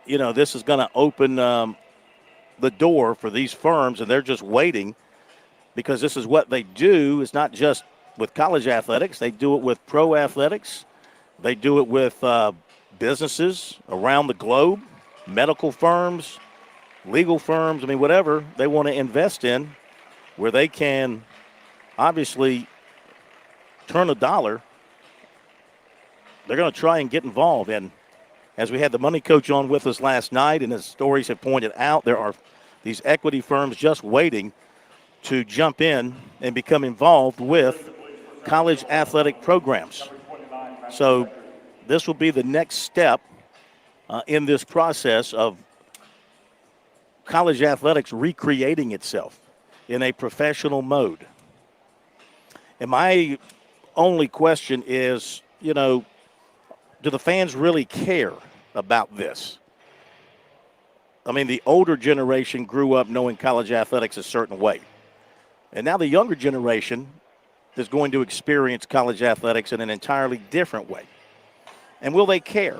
you know, this is going to open the door for these firms, and they're just waiting because this is what they do. It's not just with college athletics. They do it with pro athletics. They do it with businesses around the globe, medical firms, legal firms, I mean, whatever they want to invest in where they can obviously turn a dollar. They're going to try and get involved. And as we had the money coach on with us last night, and as stories have pointed out, there are these equity firms just waiting to jump in and become involved with college athletic programs. So this will be the next step in this process of college athletics recreating itself in a professional mode. And my only question is, do the fans really care about this? I mean, the older generation grew up knowing college athletics a certain way. And now the younger generation is going to experience college athletics in an entirely different way. And will they care?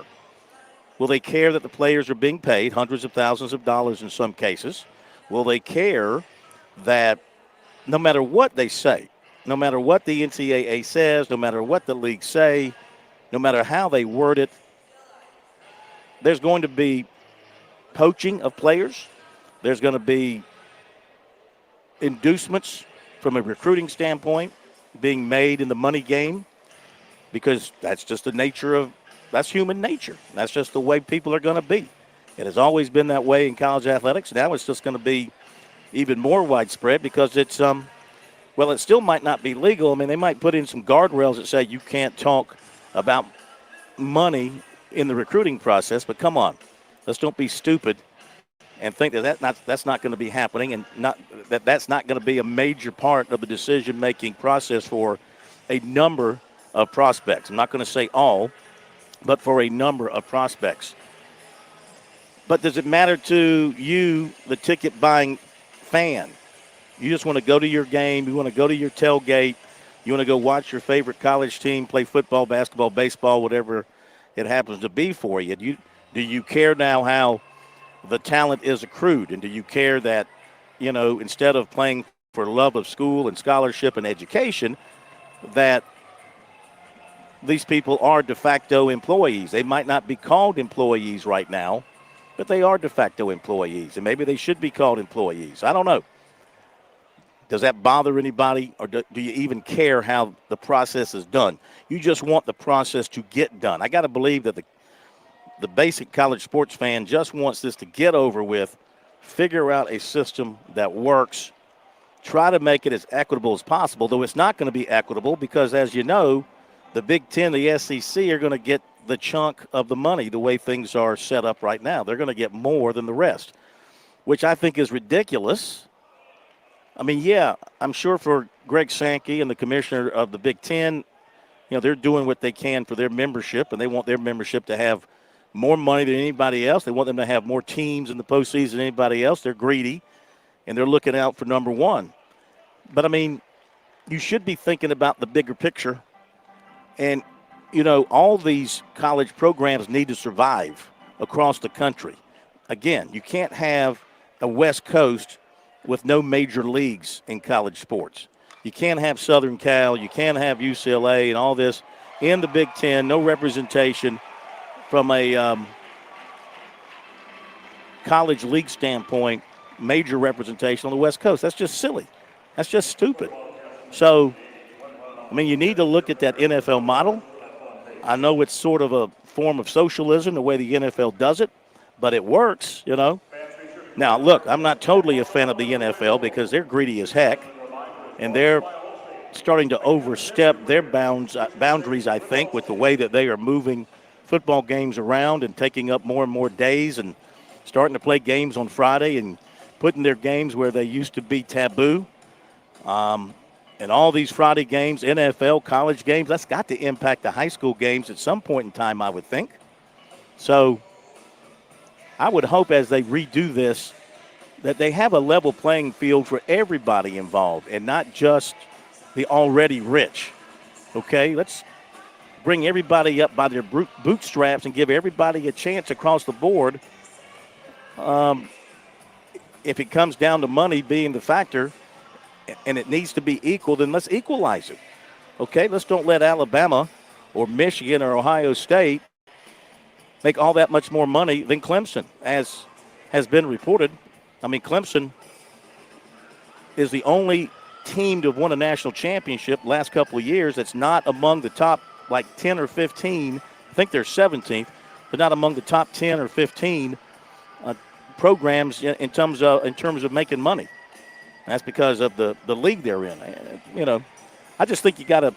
Will they care that the players are being paid hundreds of thousands of dollars in some cases? Will they care that no matter what they say, no matter what the NCAA says, no matter what the leagues say, no matter how they word it, there's going to be poaching of players. There's going to be inducements from a recruiting standpoint being made in the money game, because that's just that's human nature. That's just the way people are going to be. It has always been that way in college athletics. Now it's just going to be even more widespread because it's, it still might not be legal. I mean, they might put in some guardrails that say you can't talk about money in the recruiting process, but come on, let's don't be stupid and think that's not going to be happening, and that's not going to be a major part of the decision-making process for a number of prospects. I'm not going to say all, but for a number of prospects. But does it matter to you, the ticket-buying fan? You just want to go to your game. You want to go to your tailgate. You want to go watch your favorite college team play football, basketball, baseball, whatever it happens to be for you. Do you care now how the talent is accrued? And do you care that, instead of playing for love of school and scholarship and education, that these people are de facto employees? They might not be called employees right now, but they are de facto employees, and maybe they should be called employees. I don't know. Does that bother anybody, or do you even care how the process is done? You just want the process to get done. I got to believe that the basic college sports fan just wants this to get over with, figure out a system that works, try to make it as equitable as possible, though it's not going to be equitable because, as you know, the Big Ten, the SEC, are going to get the chunk of the money the way things are set up right now. They're going to get more than the rest, which I think is ridiculous. I mean, yeah, I'm sure for Greg Sankey and the commissioner of the Big Ten, they're doing what they can for their membership, and they want their membership to have more money than anybody else. They want them to have more teams in the postseason than anybody else. They're greedy, and they're looking out for number one. But, I mean, you should be thinking about the bigger picture. And, all these college programs need to survive across the country. Again, you can't have a West Coast with no major leagues in college sports. You can't have Southern Cal, you can't have UCLA and all this in the Big Ten, no representation from a college league standpoint, major representation on the West Coast. That's just silly. That's just stupid. So, I mean, you need to look at that NFL model. I know it's sort of a form of socialism, the way the NFL does it, but it works, Now, look, I'm not totally a fan of the NFL because they're greedy as heck, and they're starting to overstep their boundaries, I think, with the way that they are moving football games around and taking up more and more days and starting to play games on Friday and putting their games where they used to be taboo. And all these Friday games, NFL, college games, that's got to impact the high school games at some point in time, I would think. So I would hope as they redo this that they have a level playing field for everybody involved and not just the already rich. Okay, let's bring everybody up by their bootstraps and give everybody a chance across the board. If it comes down to money being the factor and it needs to be equal, then let's equalize it. Okay, let's don't let Alabama or Michigan or Ohio State make all that much more money than Clemson, as has been reported. I mean, Clemson is the only team to have won a national championship last couple of years that's not among the top, 10 or 15. I think they're 17th. they're not among the top 10 or 15 programs in terms of making money. That's because of the league they're in. I just think you got to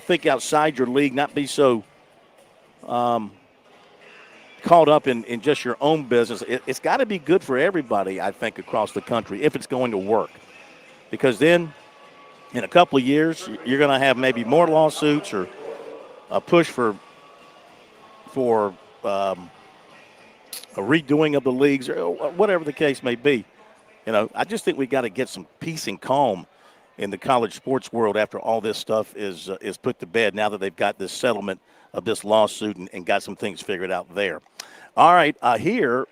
think outside your league, not be so caught up in just your own business. It's got to be good for everybody, I think, across the country if it's going to work. Because then in a couple of years, you're going to have maybe more lawsuits or a push for a redoing of the leagues or whatever the case may be. I just think we got to get some peace and calm in the college sports world after all this stuff is put to bed, now that they've got this settlement of this lawsuit and got some things figured out there. All right, here,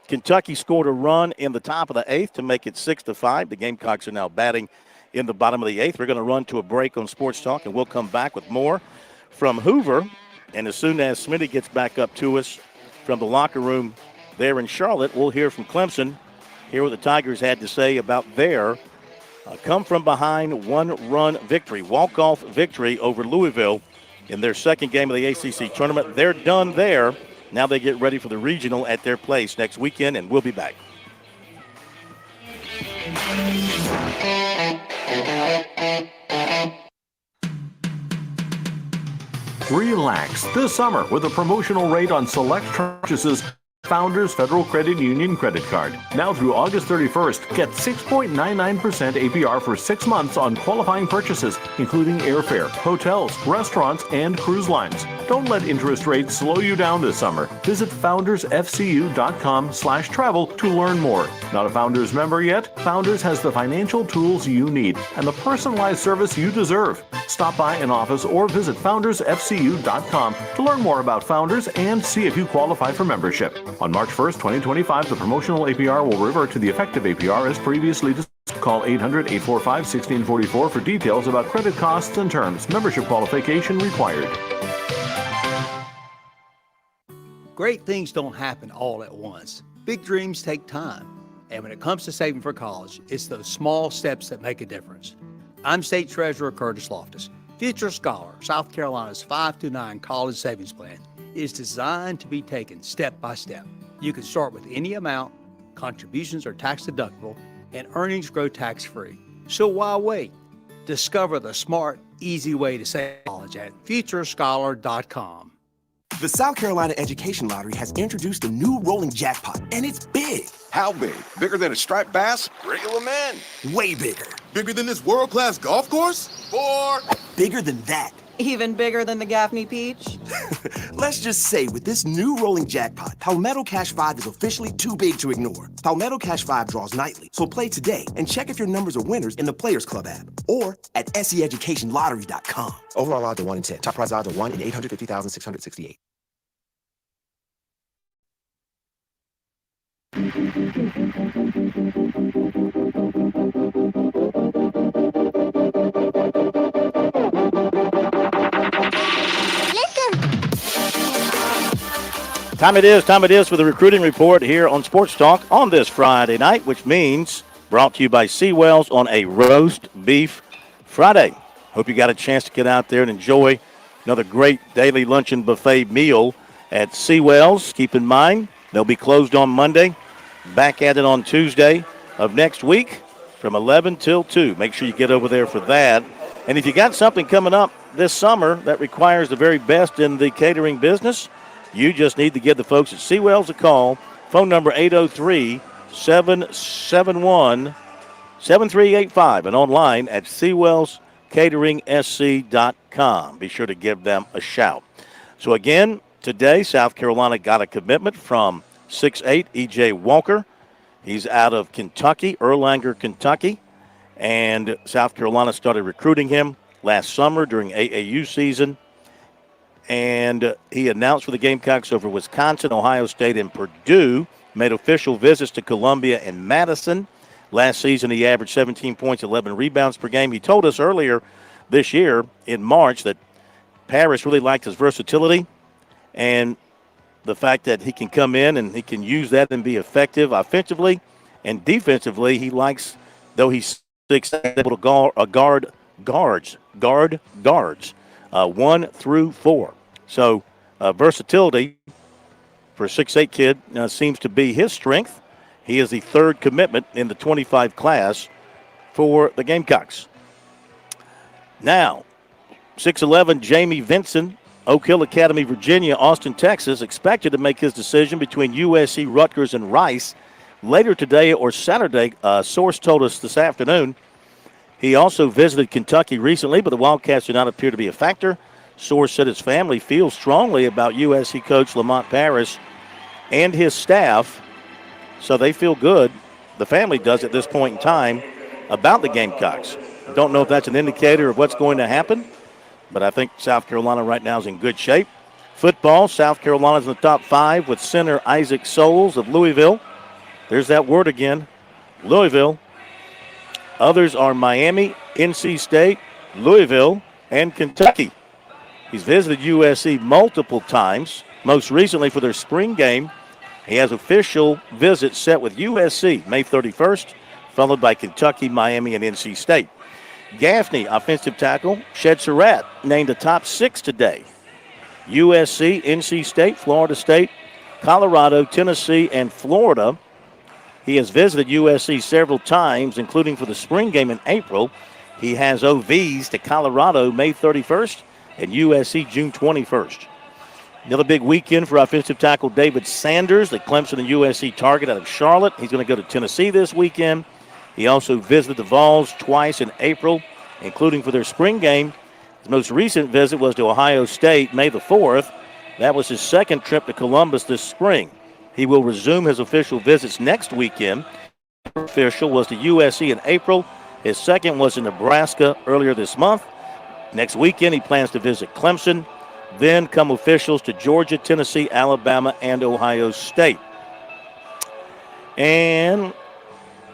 Kentucky scored a run in the top of the 8th to make it 6-5. The Gamecocks are now batting in the bottom of the 8th. We're going to run to a break on Sports Talk, and we'll come back with more from Hoover. And as soon as Smitty gets back up to us from the locker room there in Charlotte, we'll hear from Clemson, hear what the Tigers had to say about their come-from-behind one-run victory, walk-off victory over Louisville in their second game of the ACC tournament. They're done there. Now they get ready for the regional at their place next weekend, and we'll be back. Relax this summer with a promotional rate on select purchases. Founders Federal Credit Union credit card. Now through August 31st, get 6.99% APR for 6 months on qualifying purchases, including airfare, hotels, restaurants, and cruise lines. Don't let interest rates slow you down this summer. Visit foundersfcu.com/travel to learn more. Not a Founders member yet? Founders has the financial tools you need and the personalized service you deserve. Stop by an office or visit foundersfcu.com to learn more about Founders and see if you qualify for membership. On March 1st, 2025, the promotional APR will revert to the effective APR as previously discussed. Call 800-845-1644 for details about credit costs and terms. Membership qualification required. Great things don't happen all at once. Big dreams take time. And when it comes to saving for college, it's those small steps that make a difference. I'm State Treasurer Curtis Loftus. Future Scholar, South Carolina's 5-9 college savings plan, is designed to be taken step by step. You can start with any amount, contributions are tax deductible, and earnings grow tax-free. So why wait? Discover the smart, easy way to save college at futurescholar.com. The South Carolina Education Lottery has introduced a new rolling jackpot, and it's big. How big? Bigger than a striped bass? Regular man. Way bigger. Bigger than this world-class golf course? Or bigger than that. Even bigger than the Gaffney Peach? Let's just say with this new rolling jackpot, Palmetto Cash 5 is officially too big to ignore. Palmetto Cash 5 draws nightly, so play today and check if your numbers are winners in the Players Club app or at seeducationlottery.com. Overall odds are 1 in 10. Top prize odds are 1 in 850,668. Time it is for the recruiting report here on Sports Talk on this Friday night, which means brought to you by Seawells on a Roast Beef Friday. Hope you got a chance to get out there and enjoy another great daily luncheon buffet meal at Seawells. Keep in mind, they'll be closed on Monday, back at it on Tuesday of next week from 11 till 2. Make sure you get over there for that. And if you got something coming up this summer that requires the very best in the catering business, you just need to give the folks at Seawells a call. Phone number 803-771-7385 and online at SeawellsCateringSC.com. Be sure to give them a shout. So again, today South Carolina got a commitment from 6'8" E.J. Walker. He's out of Kentucky, Erlanger, Kentucky. And South Carolina started recruiting him last summer during AAU season. And he announced for the Gamecocks over Wisconsin, Ohio State, and Purdue. Made official visits to Columbia and Madison. Last season, he averaged 17 points, 11 rebounds per game. He told us earlier this year in March that Paris really liked his versatility and the fact that he can come in and he can use that and be effective offensively and defensively. He likes, though he's 6'8", able to guard guards, 1 through 4. So versatility for a 6'8 kid seems to be his strength. He is the third commitment in the 25 class for the Gamecocks. Now, 6'11 Jamie Vinson, Oak Hill Academy, Virginia, Austin, Texas, expected to make his decision between USC, Rutgers, and Rice later today or Saturday. A source told us this afternoon. He also visited Kentucky recently, but the Wildcats do not appear to be a factor. Source said his family feels strongly about USC coach Lamont Paris and his staff, so they feel good. The family does at this point in time about the Gamecocks. I don't know if that's an indicator of what's going to happen, but I think South Carolina right now is in good shape. Football, South Carolina's in the top 5 with center Isaac Souls of Louisville. There's that word again, Louisville. Others are Miami, NC State, Louisville, and Kentucky. He's visited USC multiple times, most recently for their spring game. He has official visits set with USC May 31st, followed by Kentucky, Miami, and NC State. Gaffney, offensive tackle, Shed Surratt, named the top 6 today. USC, NC State, Florida State, Colorado, Tennessee, and Florida. He has visited USC several times, including for the spring game in April. He has OVs to Colorado May 31st and USC June 21st. Another big weekend for offensive tackle David Sanders, the Clemson and USC target out of Charlotte. He's going to go to Tennessee this weekend. He also visited the Vols twice in April, including for their spring game. His most recent visit was to Ohio State May the 4th. That was his second trip to Columbus this spring. He will resume his official visits next weekend. Official was to USC in April. His second was in Nebraska earlier this month. Next weekend, he plans to visit Clemson. Then come officials to Georgia, Tennessee, Alabama, and Ohio State. And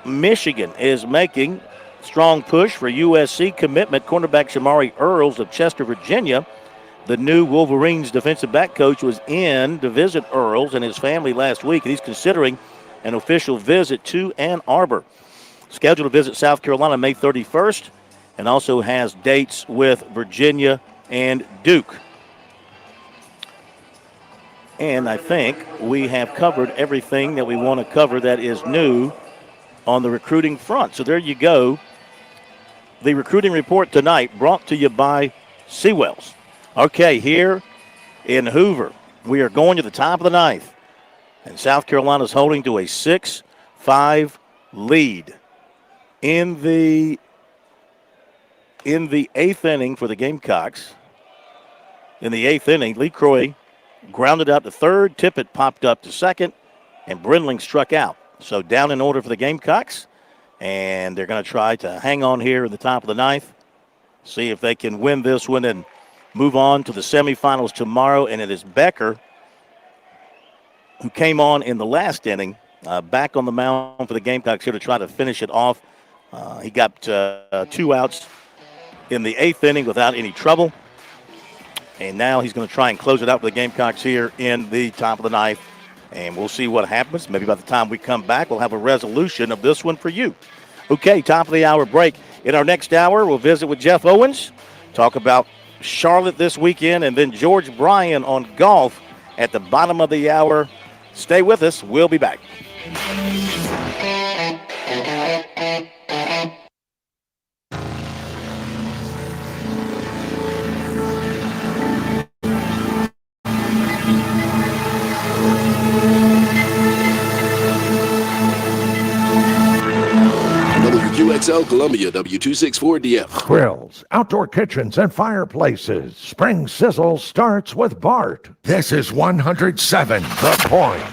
Michigan is making strong push for USC commitment. Cornerback Shamari Earls of Chester, Virginia. The new Wolverines defensive back coach was in to visit Earls and his family last week, and he's considering an official visit to Ann Arbor. Scheduled to visit South Carolina May 31st, and also has dates with Virginia and Duke. And I think we have covered everything that we want to cover that is new on the recruiting front. So there you go. The recruiting report tonight brought to you by Seawells. Okay, here in Hoover, we are going to the top of the ninth, and South Carolina's holding to a 6-5 lead. In the 8th inning for the Gamecocks, in the 8th inning, Lee Croy grounded out to third, Tippett popped up to second, and Brindling struck out. So down in order for the Gamecocks, and they're going to try to hang on here in the top of the ninth, see if they can win this one and move on to the semifinals tomorrow. And it is Becker who came on in the last inning, back on the mound for the Gamecocks here to try to finish it off. He got 2 outs in the 8th inning without any trouble. And now he's going to try and close it out for the Gamecocks here in the top of the ninth. And we'll see what happens. Maybe by the time we come back, we'll have a resolution of this one for you. Okay, top of the hour break. In our next hour, we'll visit with Jeff Owens, talk about Charlotte this weekend, and then George Bryan on golf at the bottom of the hour. Stay with us. We'll be back. WQXL Columbia, W264DF. Grills, outdoor kitchens, and fireplaces. Spring Sizzle starts with Bart. This is 107 The Point.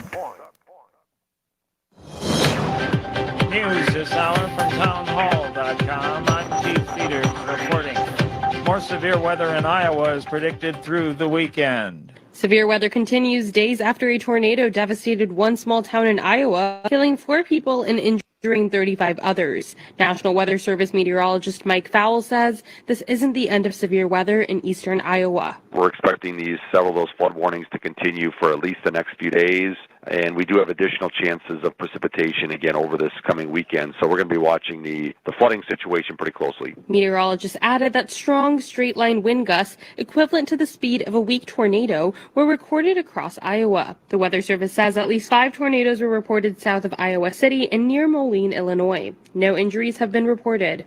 News this hour from townhall.com. I'm Keith Peters reporting. More severe weather in Iowa is predicted through the weekend. Severe weather continues days after a tornado devastated one small town in Iowa, killing 4 people and injuring 35 others. National Weather Service meteorologist Mike Fowle says this isn't the end of severe weather in eastern Iowa. We're expecting several of those flood warnings to continue for at least the next few days, and we do have additional chances of precipitation again over this coming weekend. So we're going to be watching the flooding situation pretty closely. Meteorologists added that strong straight-line wind gusts, equivalent to the speed of a weak tornado, were recorded across Iowa. The Weather Service says at least 5 tornadoes were reported south of Iowa City and near Moline, Illinois. No injuries have been reported.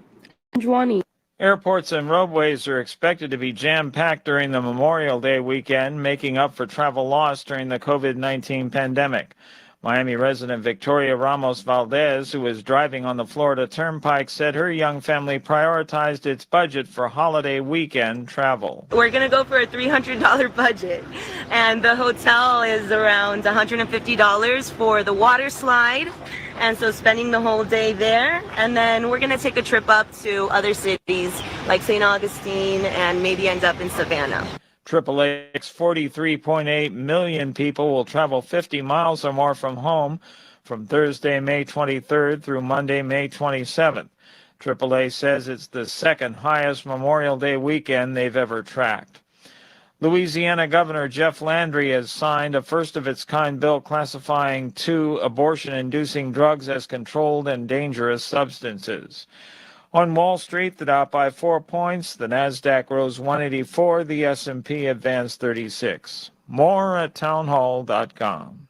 Juani. Airports and roadways are expected to be jam-packed during the Memorial Day weekend, making up for travel lost during the COVID-19 pandemic. Miami resident Victoria Ramos Valdez, who was driving on the Florida Turnpike, said her young family prioritized its budget for holiday weekend travel. We're going to go for a $300 budget, and the hotel is around $150 for the water slide, and so spending the whole day there. And then we're going to take a trip up to other cities like St. Augustine and maybe end up in Savannah. AAA's 43.8 million people will travel 50 miles or more from home from Thursday, May 23rd through Monday, May 27th. AAA says it's the second highest Memorial Day weekend they've ever tracked. Louisiana Governor Jeff Landry has signed a first-of-its-kind bill classifying 2 abortion-inducing drugs as controlled and dangerous substances. On Wall Street, the Dow by 4 points, the Nasdaq rose 184, the S&P advanced 36. More at townhall.com.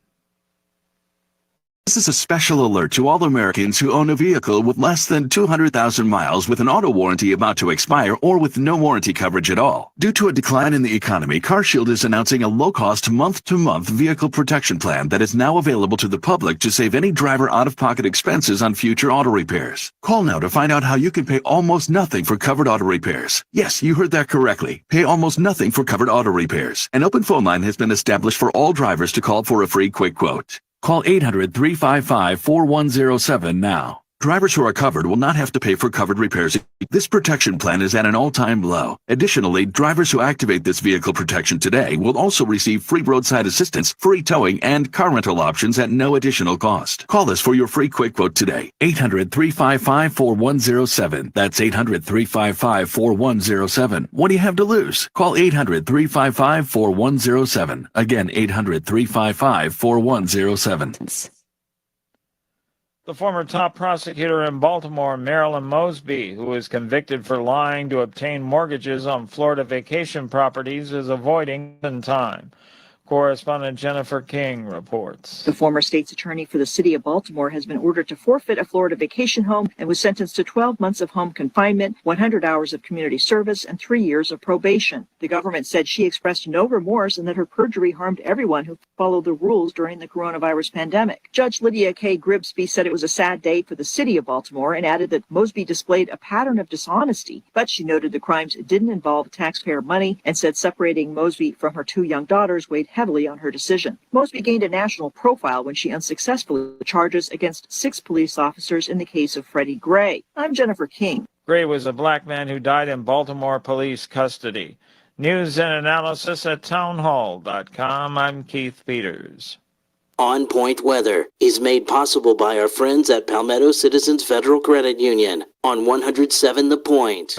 This is a special alert to all Americans who own a vehicle with less than 200,000 miles with an auto warranty about to expire or with no warranty coverage at all. Due to a decline in the economy, CarShield is announcing a low-cost month-to-month vehicle protection plan that is now available to the public to save any driver out-of-pocket expenses on future auto repairs. Call now to find out how you can pay almost nothing for covered auto repairs. Yes, you heard that correctly. Pay almost nothing for covered auto repairs. An open phone line has been established for all drivers to call for a free quick quote. Call 800-355-4107 now. Drivers who are covered will not have to pay for covered repairs. This protection plan is at an all-time low. Additionally, drivers who activate this vehicle protection today will also receive free roadside assistance, free towing, and car rental options at no additional cost. Call us for your free quick quote today. 800-355-4107. That's 800-355-4107. What do you have to lose? Call 800-355-4107. Again, 800-355-4107. The former top prosecutor in Baltimore, Marilyn Mosby, who was convicted for lying to obtain mortgages on Florida vacation properties, is avoiding time. Correspondent Jennifer King reports. The former state's attorney for the city of Baltimore has been ordered to forfeit a Florida vacation home and was sentenced to 12 months of home confinement, 100 hours of community service, and 3 years of probation. The government said she expressed no remorse and that her perjury harmed everyone who followed the rules during the coronavirus pandemic. Judge Lydia K. Gribsby said it was a sad day for the city of Baltimore and added that Mosby displayed a pattern of dishonesty, but she noted the crimes didn't involve taxpayer money and said separating Mosby from her 2 young daughters weighed heavily on her decision. Mosby gained a national profile when she unsuccessfully charges against 6 police officers in the case of Freddie Gray. I'm Jennifer King. Gray was a black man who died in Baltimore police custody. News and analysis at townhall.com. I'm Keith Peters. On Point Weather is made possible by our friends at Palmetto Citizens Federal Credit Union on 107 The Point.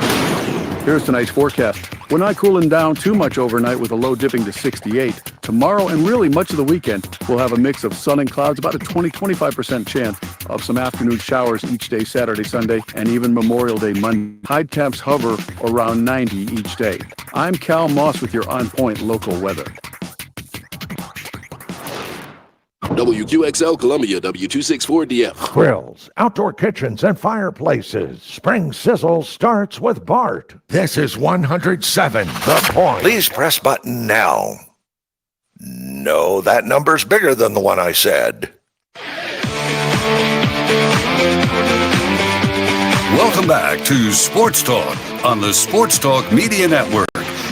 Here's tonight's forecast. We're not cooling down too much overnight with a low dipping to 68. Tomorrow and really much of the weekend, we'll have a mix of sun and clouds, about a 20-25% chance of some afternoon showers each day, Saturday, Sunday, and even Memorial Day, Monday. High temps hover around 90 each day. I'm Cal Moss with your On Point local weather. WQXL Columbia, W264DF. Grills, outdoor kitchens, and fireplaces. Spring Sizzle starts with Bart. This is 107 The Point. Please press button now. No, that number's bigger than the one I said. Welcome back to Sports Talk on the Sports Talk Media Network.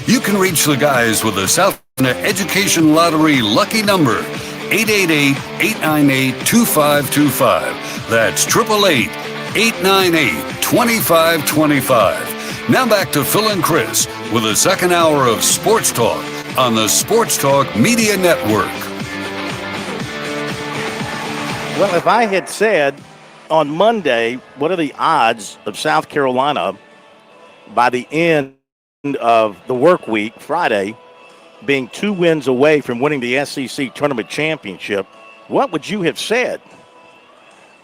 You can reach the guys with the South Carolina Education Lottery lucky number. 888-898-2525. That's 888-898-2525. Now back to Phil and Chris with the second hour of Sports Talk on the Sports Talk Media Network. Well, if I had said on Monday, what are the odds of South Carolina by the end of the work week, Friday, being 2 wins away from winning the SEC tournament championship, what would you have said?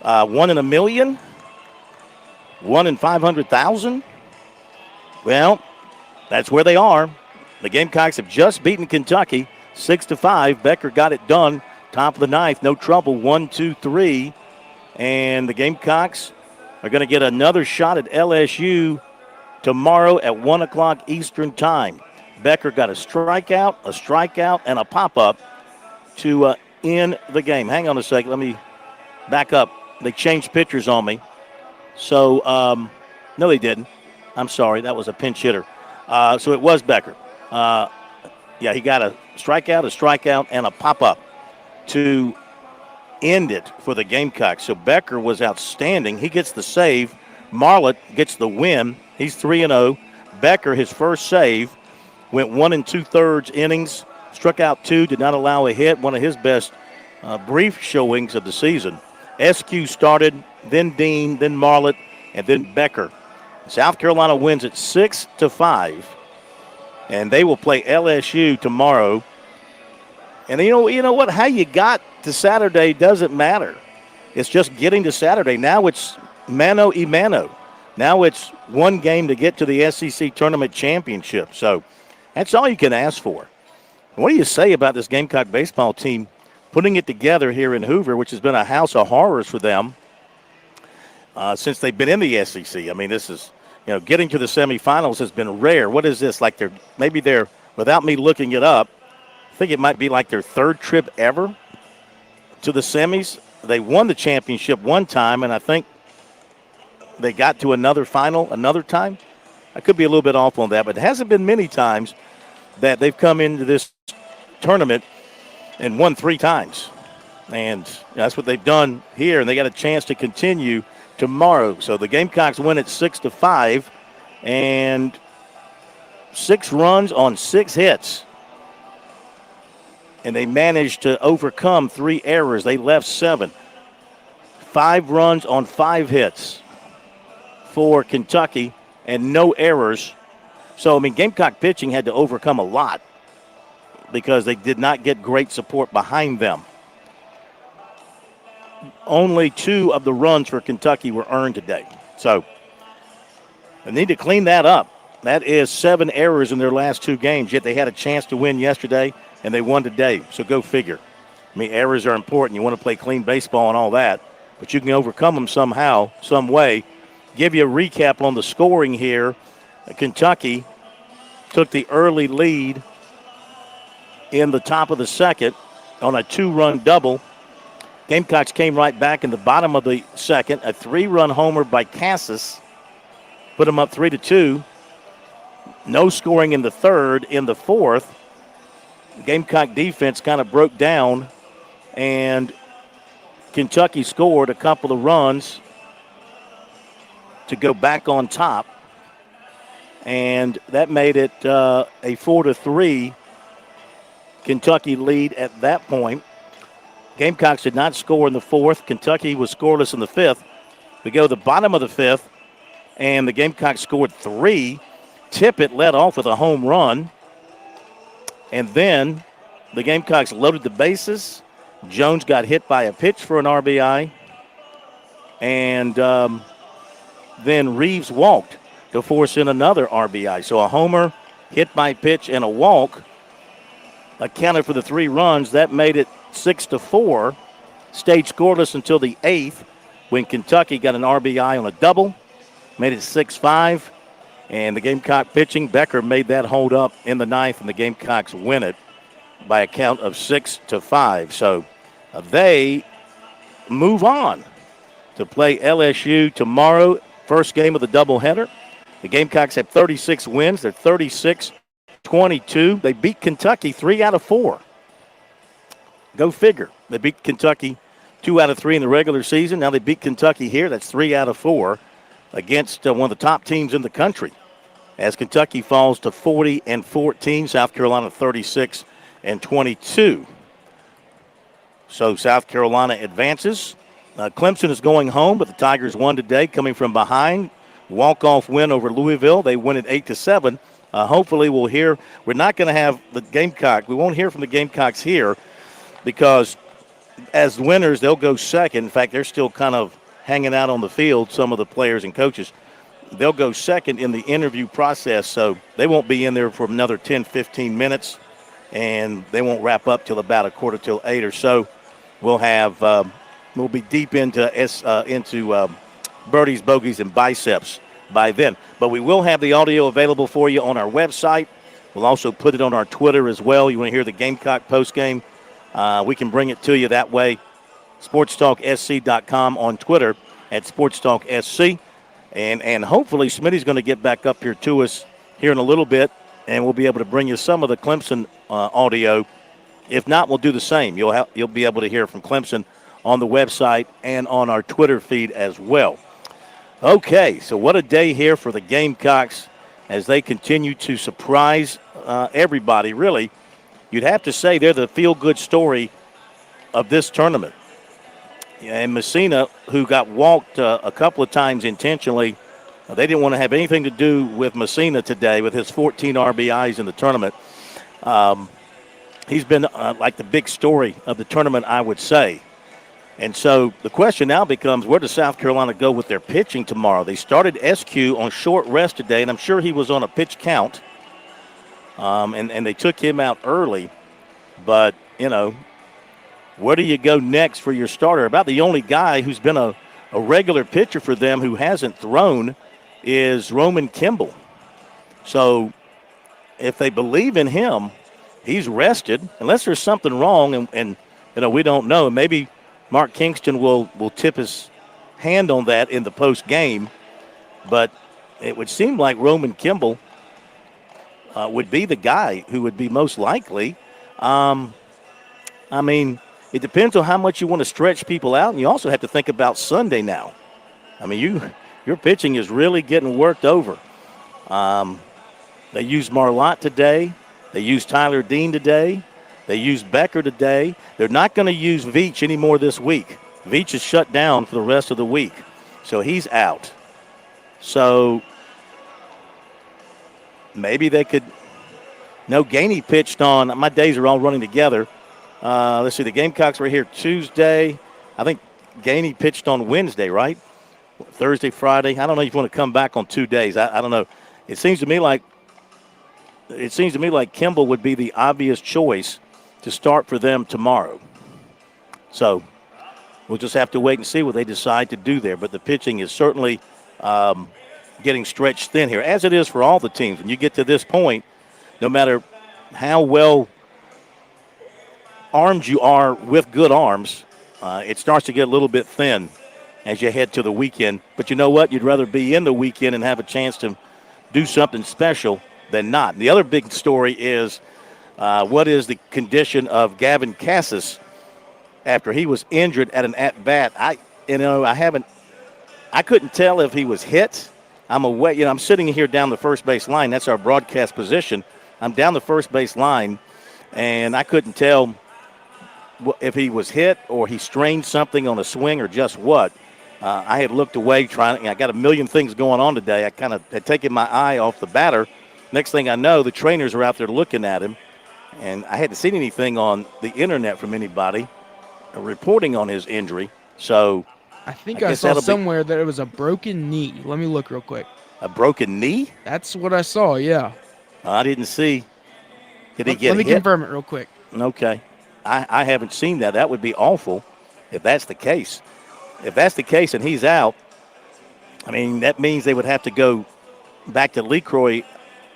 1 in a million? 1 in 500,000? Well, that's where they are. The Gamecocks have just beaten Kentucky 6-5. Becker got it done. Top of the ninth, no trouble. 1, 2, 3. And the Gamecocks are going to get another shot at LSU tomorrow at 1 o'clock Eastern time. Becker got a strikeout, and a pop-up to end the game. Hang on a second. Let me back up. They changed pitchers on me. So, no, they didn't. I'm sorry. That was a pinch hitter. So it was Becker. Yeah, he got a strikeout, and a pop-up to end it for the Gamecocks. So Becker was outstanding. He gets the save. Marlett gets the win. He's 3-0. Becker, his first save, went 1 2/3 innings, struck out 2, did not allow a hit, one of his best brief showings of the season. SQ started, then Dean, then Marlett, and then Becker. South Carolina wins it 6-5, and they will play LSU tomorrow. And you know what? How you got to Saturday doesn't matter. It's just getting to Saturday. Now it's mano a mano. Now it's one game to get to the SEC Tournament Championship. So that's all you can ask for. What do you say about this Gamecock baseball team putting it together here in Hoover, which has been a house of horrors for them since they've been in the SEC? I mean, this is, getting to the semifinals has been rare. What is this? Like they're, without me looking it up, I think it might be like their third trip ever to the semis. They won the championship one time, and I think they got to another final another time. I could be a little bit off on that, but it hasn't been many times that they've come into this tournament and won 3 times. And that's what they've done here, and they got a chance to continue tomorrow. So the Gamecocks win it 6-5, and 6 runs on 6 hits. And they managed to overcome 3 errors. They left 7. 5 runs on 5 hits for Kentucky and no errors. So, I mean, Gamecock pitching had to overcome a lot because they did not get great support behind them. Only 2 of the runs for Kentucky were earned today. So they need to clean that up. That is 7 errors in their last 2 games, yet they had a chance to win yesterday, and they won today. So go figure. I mean, errors are important. You want to play clean baseball and all that, but you can overcome them somehow, some way. Give you a recap on the scoring here. Kentucky took the early lead in the top of the second on a 2-run double. Gamecocks came right back in the bottom of the second. A 3-run homer by Cassis put them up 3-2. No scoring in the third. In the fourth, Gamecock defense kind of broke down, and Kentucky scored a couple of runs to go back on top, and that made it a 4-3 Kentucky lead at that point. Gamecocks did not score in the fourth. Kentucky was scoreless in the fifth. We go to the bottom of the fifth, and the Gamecocks scored 3. Tippett led off with a home run, and then the Gamecocks loaded the bases. Jones got hit by a pitch for an RBI, and then Reeves walked to force in another RBI. So a homer, hit by pitch, and a walk accounted for the 3 runs. That made it 6-4. Stayed scoreless until the 8th when Kentucky got an RBI on a double. Made it 6-5. And the Gamecock pitching, Becker made that hold up in the 9th, and the Gamecocks win it by a count of 6-5. So they move on to play LSU tomorrow. First game of the doubleheader. The Gamecocks have 36 wins. They're 36-22. They beat Kentucky 3 out of 4. Go figure. They beat Kentucky 2 out of 3 in the regular season. Now they beat Kentucky here. That's 3 out of 4 against one of the top teams in the country. As Kentucky falls to 40-14, South Carolina 36-22. So South Carolina advances. Clemson is going home, but the Tigers won today, coming from behind. Walk-off win over Louisville. They win it 8-7. Hopefully we'll hear. We're not going to have the Gamecock. We won't hear from the Gamecocks here because as winners, they'll go second. In fact, they're still kind of hanging out on the field, some of the players and coaches. They'll go second in the interview process, so they won't be in there for another 10, 15 minutes, and they won't wrap up till about 7:45 or so. We'll be deep into birdies, bogeys, and biceps by then. But we will have the audio available for you on our website. We'll also put it on our Twitter as well. You want to hear the Gamecock postgame? We can bring it to you that way. SportsTalkSC.com on Twitter at SportsTalkSC. And hopefully Smitty's going to get back up here to us here in a little bit, and we'll be able to bring you some of the Clemson audio. If not, we'll do the same. You'll be able to hear from Clemson on the website and on our Twitter feed as well. Okay, so what a day here for the Gamecocks as they continue to surprise everybody, really. You'd have to say they're the feel-good story of this tournament. And Messina, who got walked a couple of times intentionally, they didn't want to have anything to do with Messina today with his 14 RBIs in the tournament. He's been like the big story of the tournament, I would say. And so the question now becomes, where does South Carolina go with their pitching tomorrow? They started SQ on short rest today, and I'm sure he was on a pitch count. And they took him out early. But, where do you go next for your starter? About the only guy who's been a regular pitcher for them who hasn't thrown is Roman Kimball. So if they believe in him, he's rested, unless there's something wrong, and we don't know. Maybe Mark Kingston will tip his hand on that in the post game, but it would seem like Roman Kimball would be the guy who would be most likely. It depends on how much you want to stretch people out, and you also have to think about Sunday now. Your pitching is really getting worked over. They used Marlott today. They used Tyler Dean today. They used Becker today. They're not going to use Veach anymore this week. Veach is shut down for the rest of the week, so he's out. So maybe they could. No, Gainey pitched on. My days are all running together. Let's see. The Gamecocks were here Tuesday. I think Gainey pitched on Wednesday, right? Thursday, Friday. I don't know if you want to come back on 2 days. I don't know. It seems to me like Kimball would be the obvious choice to start for them tomorrow. So we'll just have to wait and see what they decide to do there. But the pitching is certainly getting stretched thin here, as it is for all the teams. When you get to this point, no matter how well armed you are with good arms, it starts to get a little bit thin as you head to the weekend. But you know what? You'd rather be in the weekend and have a chance to do something special than not. And the other big story is what is the condition of Gavin Cassis after he was injured at an at-bat. I couldn't tell if he was hit. I'm away. I'm sitting here down the first base line. That's our broadcast position. I'm down the first base line, and I couldn't tell if he was hit or he strained something on a swing or just what. I had looked away I got a million things going on today. I kind of had taken my eye off the batter. Next thing I know, the trainers are out there looking at him, and I hadn't seen anything on the internet from anybody reporting on his injury. So I think I saw somewhere that it was a broken knee. Let me look real quick. A broken knee? That's what I saw, yeah. I didn't see. Did he get hit? Let me confirm it real quick. Okay. I haven't seen that. That would be awful if that's the case. If that's the case and he's out, that means they would have to go back to LeCroy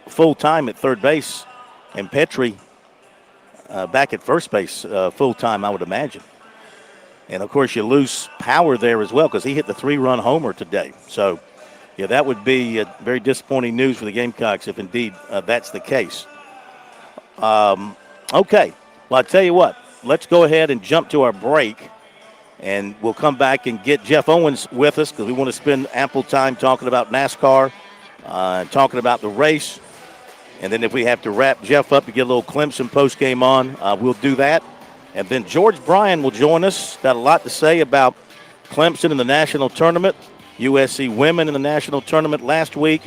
full-time at third base and Petrie back at first base full-time, I would imagine. And, of course, you lose power there as well because he hit the 3-run homer today. So, yeah, that would be very disappointing news for the Gamecocks if indeed that's the case. Okay. Well, I'll tell you what. Let's go ahead and jump to our break, and we'll come back and get Jeff Owens with us because we want to spend ample time talking about NASCAR, talking about the race. And then if we have to wrap Jeff up to get a little Clemson postgame on, we'll do that. And then George Bryan will join us. Got a lot to say about Clemson in the national tournament, USC women in the national tournament last week,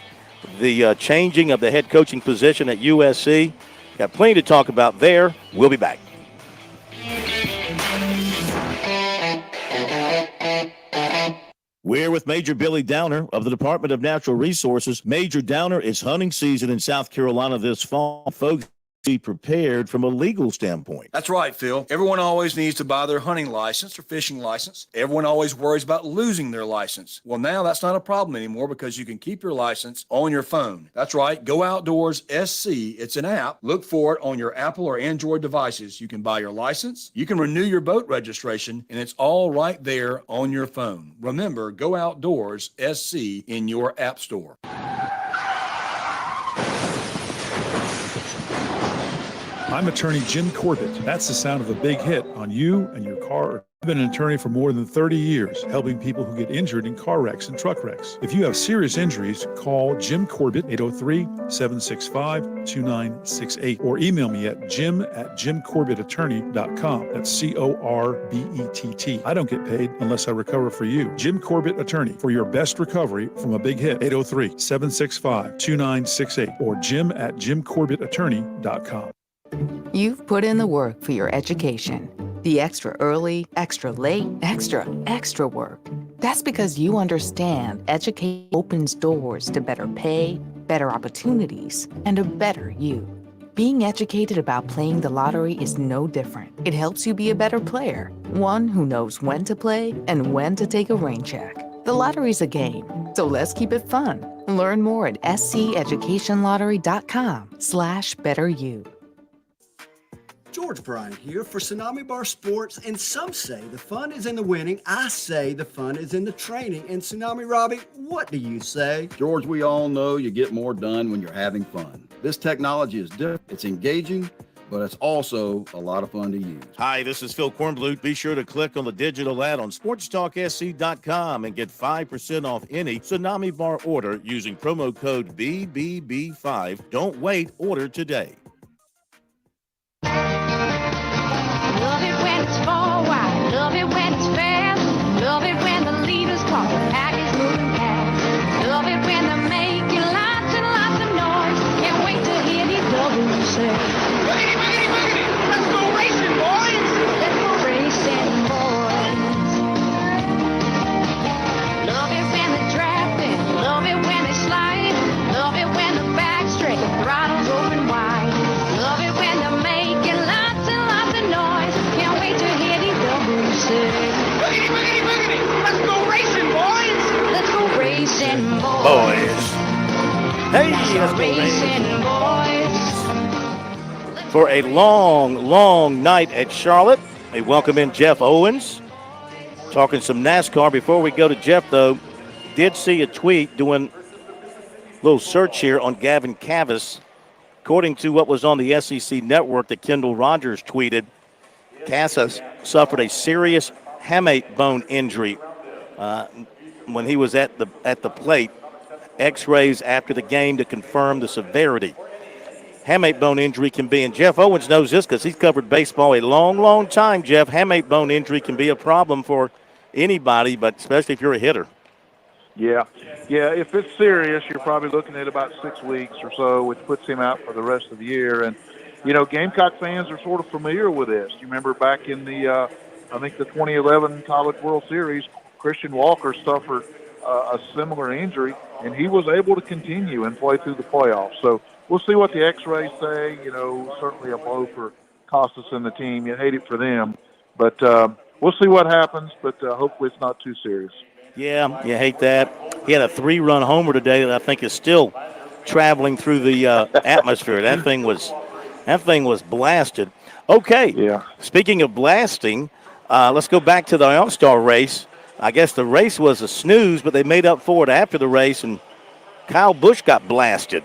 the changing of the head coaching position at USC. Got plenty to talk about there. We'll be back. We're with Major Billy Downer of the Department of Natural Resources. Major Downer, it's hunting season in South Carolina this fall. Folks, be prepared from a legal standpoint. That's right, Phil. Everyone always needs to buy their hunting license or fishing license. Everyone always worries about losing their license. Well, now that's not a problem anymore because you can keep your license on your phone. That's right. Go Outdoors SC. It's an app. Look for it on your Apple or Android devices. You can buy your license. You can renew your boat registration, and it's all right there on your phone. Remember, Go Outdoors SC in your app store. I'm attorney Jim Corbett. That's the sound of a big hit on you and your car. I've been an attorney for more than 30 years, helping people who get injured in car wrecks and truck wrecks. If you have serious injuries, call Jim Corbett, 803-765-2968, or email me at jim@jimcorbettattorney.com. That's CORBETT. I don't get paid unless I recover for you. Jim Corbett Attorney, for your best recovery from a big hit, 803-765-2968, or jim@jimcorbettattorney.com. You've put in the work for your education. The extra early, extra late, extra work. That's because you understand education opens doors to better pay, better opportunities, and a better you. Being educated about playing the lottery is no different. It helps you be a better player, one who knows when to play and when to take a rain check. The lottery's a game, so let's keep it fun. Learn more at sceducationlottery.com/betteryou. George Bryant here for Tsunami Bar Sports, and some say the fun is in the winning. I say the fun is in the training. And Tsunami Robbie, what do you say? George, we all know you get more done when you're having fun. This technology is different. It's engaging, but it's also a lot of fun to use. Hi, this is Phil Kornblut. Be sure to click on the digital ad on SportsTalkSC.com and get 5% off any Tsunami Bar order using promo code BBB5. Don't wait, order today. Love it when it's forward, love it when it's fast, love it when the leaders talk, the pack is moving past, love it when they're making lots and lots of noise, can't wait to hear these doubles say, boogity, boogity, boogity, let's go racing, boys, let's go racing, boys. Love it when they're drafting, love it when they slide, love it when the back's straight, the throttle's open wide, love it when they're making lots and lots of noise. Can't wait to hear these doubles say, boogity, boogity, boogity, let's go racing, boys. Let's go racing, boys. Hey, let's go racing, boys. For a long night at Charlotte, we welcome in Jeff Owens. Talking some NASCAR. Before we go to Jeff, though, did see a tweet doing a little search here on Gavin Cavis. According to what was on the SEC network that Kendall Rogers tweeted, Casas suffered a serious hamate bone injury when he was at the plate. X-rays after the game to confirm the severity. Hamate bone injury can be, and Jeff Owens knows this because he's covered baseball a long time, Jeff. Hamate bone injury can be a problem for anybody, but especially if you're a hitter. Yeah, if it's serious, you're probably looking at about 6 weeks or so, which puts him out for the rest of the year. And, Gamecock fans are sort of familiar with this. You remember back in the, I think the 2011 College World Series, Christian Walker suffered a similar injury, and he was able to continue and play through the playoffs. So we'll see what the X-rays say. Certainly a blow for Costas and the team. You hate it for them. But we'll see what happens, but hopefully it's not too serious. Yeah, you hate that. He had a 3-run homer today that I think is still traveling through the atmosphere. That thing was blasted. Okay. Yeah. Speaking of blasting, let's go back to the All-Star race. I guess the race was a snooze, but they made up for it after the race, and Kyle Busch got blasted.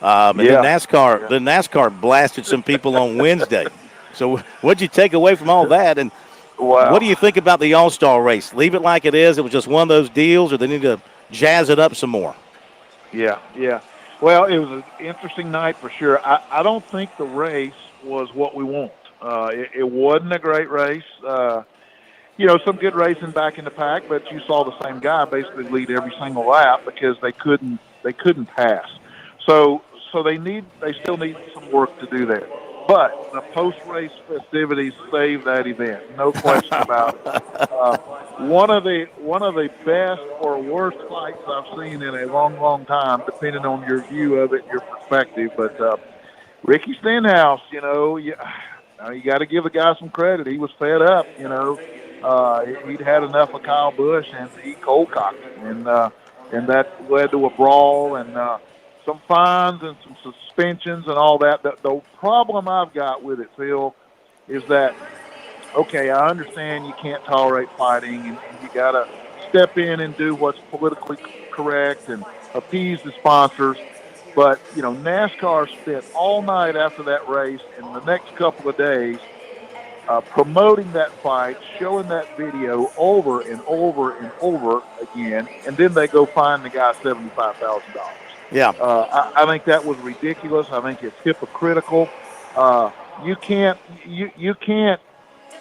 And the NASCAR blasted some people on Wednesday. So what'd you take away from all that? And what do you think about the All-Star race? Leave it like it is. It was just one of those deals, or they need to jazz it up some more? Yeah. Well, it was an interesting night for sure. I don't think the race was what we want. It wasn't a great race. Some good racing back in the pack, but you saw the same guy basically lead every single lap because they couldn't pass. So they still need some work to do there. But the post-race festivities saved that event, no question about it. one of the best or worst fights I've seen in a long, long time, depending on your view of it, your perspective. But Ricky Stenhouse, you got to give the guy some credit. He was fed up, he'd had enough of Kyle Busch, and he cold cocked him, and that led to a brawl and some fines and some suspensions and all that. The problem I've got with it, Phil, is that, okay, I understand you can't tolerate fighting, and you got to step in and do what's politically correct and appease the sponsors. But, NASCAR spent all night after that race and the next couple of days promoting that fight, showing that video over and over and over again, and then they go find the guy $75,000. Yeah. I think that was ridiculous. I think it's hypocritical. You can't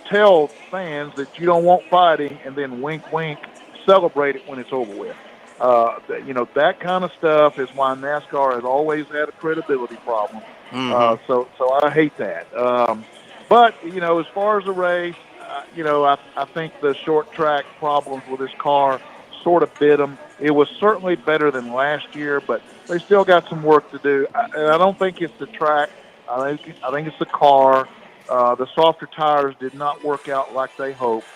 tell fans that you don't want fighting and then wink, wink, celebrate it when it's over with. That kind of stuff is why NASCAR has always had a credibility problem. Mm-hmm. So I hate that. But, as far as the race, I think the short track problems with this car sort of bit them. It was certainly better than last year, but they still got some work to do. And I don't think it's the track. I think it's the car. The softer tires did not work out like they hoped.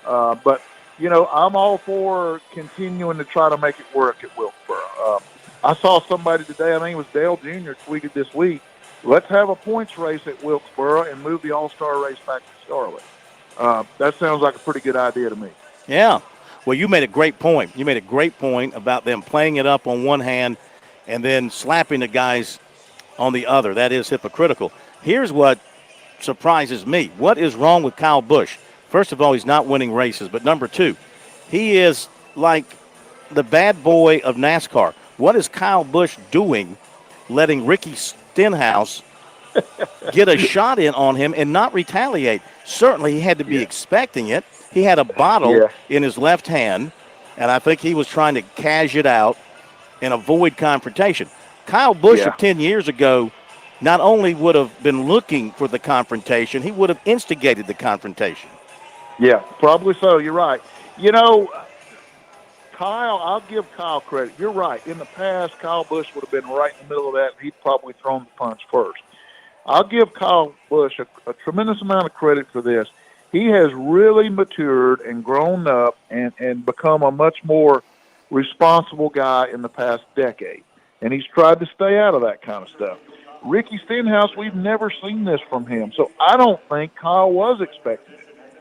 But, I'm all for continuing to try to make it work at Wilkesboro. I saw somebody today, I think it was Dale Jr., tweeted this week, let's have a points race at Wilkesboro and move the All-Star race back to Charlotte. That sounds like a pretty good idea to me. Yeah. Well, you made a great point. You made a great point about them playing it up on one hand and then slapping the guys on the other. That is hypocritical. Here's what surprises me. What is wrong with Kyle Busch? First of all, he's not winning races. But number two, he is like the bad boy of NASCAR. What is Kyle Busch doing letting Ricky Stenhouse get a shot in on him and not retaliate? Certainly he had to be expecting it. He had a bottle in his left hand, and I think he was trying to cash it out and avoid confrontation. Kyle Busch of 10 years ago not only would have been looking for the confrontation, he would have instigated the confrontation. Yeah, probably so. You're right. Kyle, I'll give Kyle credit. You're right. In the past, Kyle Busch would have been right in the middle of that, and he'd probably thrown the punch first. I'll give Kyle Busch a tremendous amount of credit for this. He has really matured and grown up and become a much more responsible guy in the past decade. And he's tried to stay out of that kind of stuff. Ricky Stenhouse, we've never seen this from him. So I don't think Kyle was expecting it.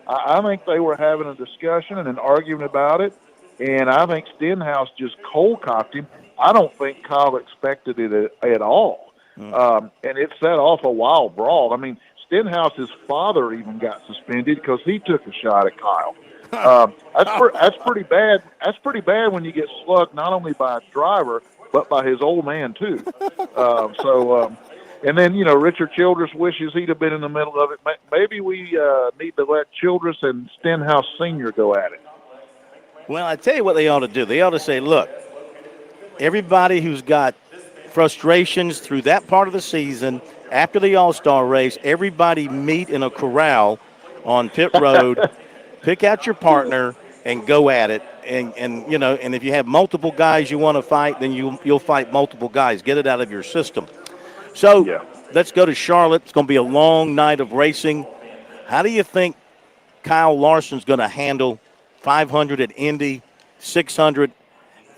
I think they were having a discussion and an argument about it, and I think Stenhouse just cold-cocked him. I don't think Kyle expected it at all. And it set off a wild brawl. I mean, Stenhouse's father even got suspended because he took a shot at Kyle. That's pretty bad. That's pretty bad when you get slugged not only by a driver but by his old man too. And then Richard Childress wishes he'd have been in the middle of it. Maybe we need to let Childress and Stenhouse Sr. go at it. Well, I tell you what they ought to do. They ought to say, look, everybody who's got frustrations through that part of the season, after the All-Star race, everybody meet in a corral on pit road, pick out your partner, and go at it. And if you have multiple guys you want to fight, then you'll fight multiple guys. Get it out of your system. So let's go to Charlotte. It's going to be a long night of racing. How do you think Kyle Larson's going to handle 500 at Indy, 600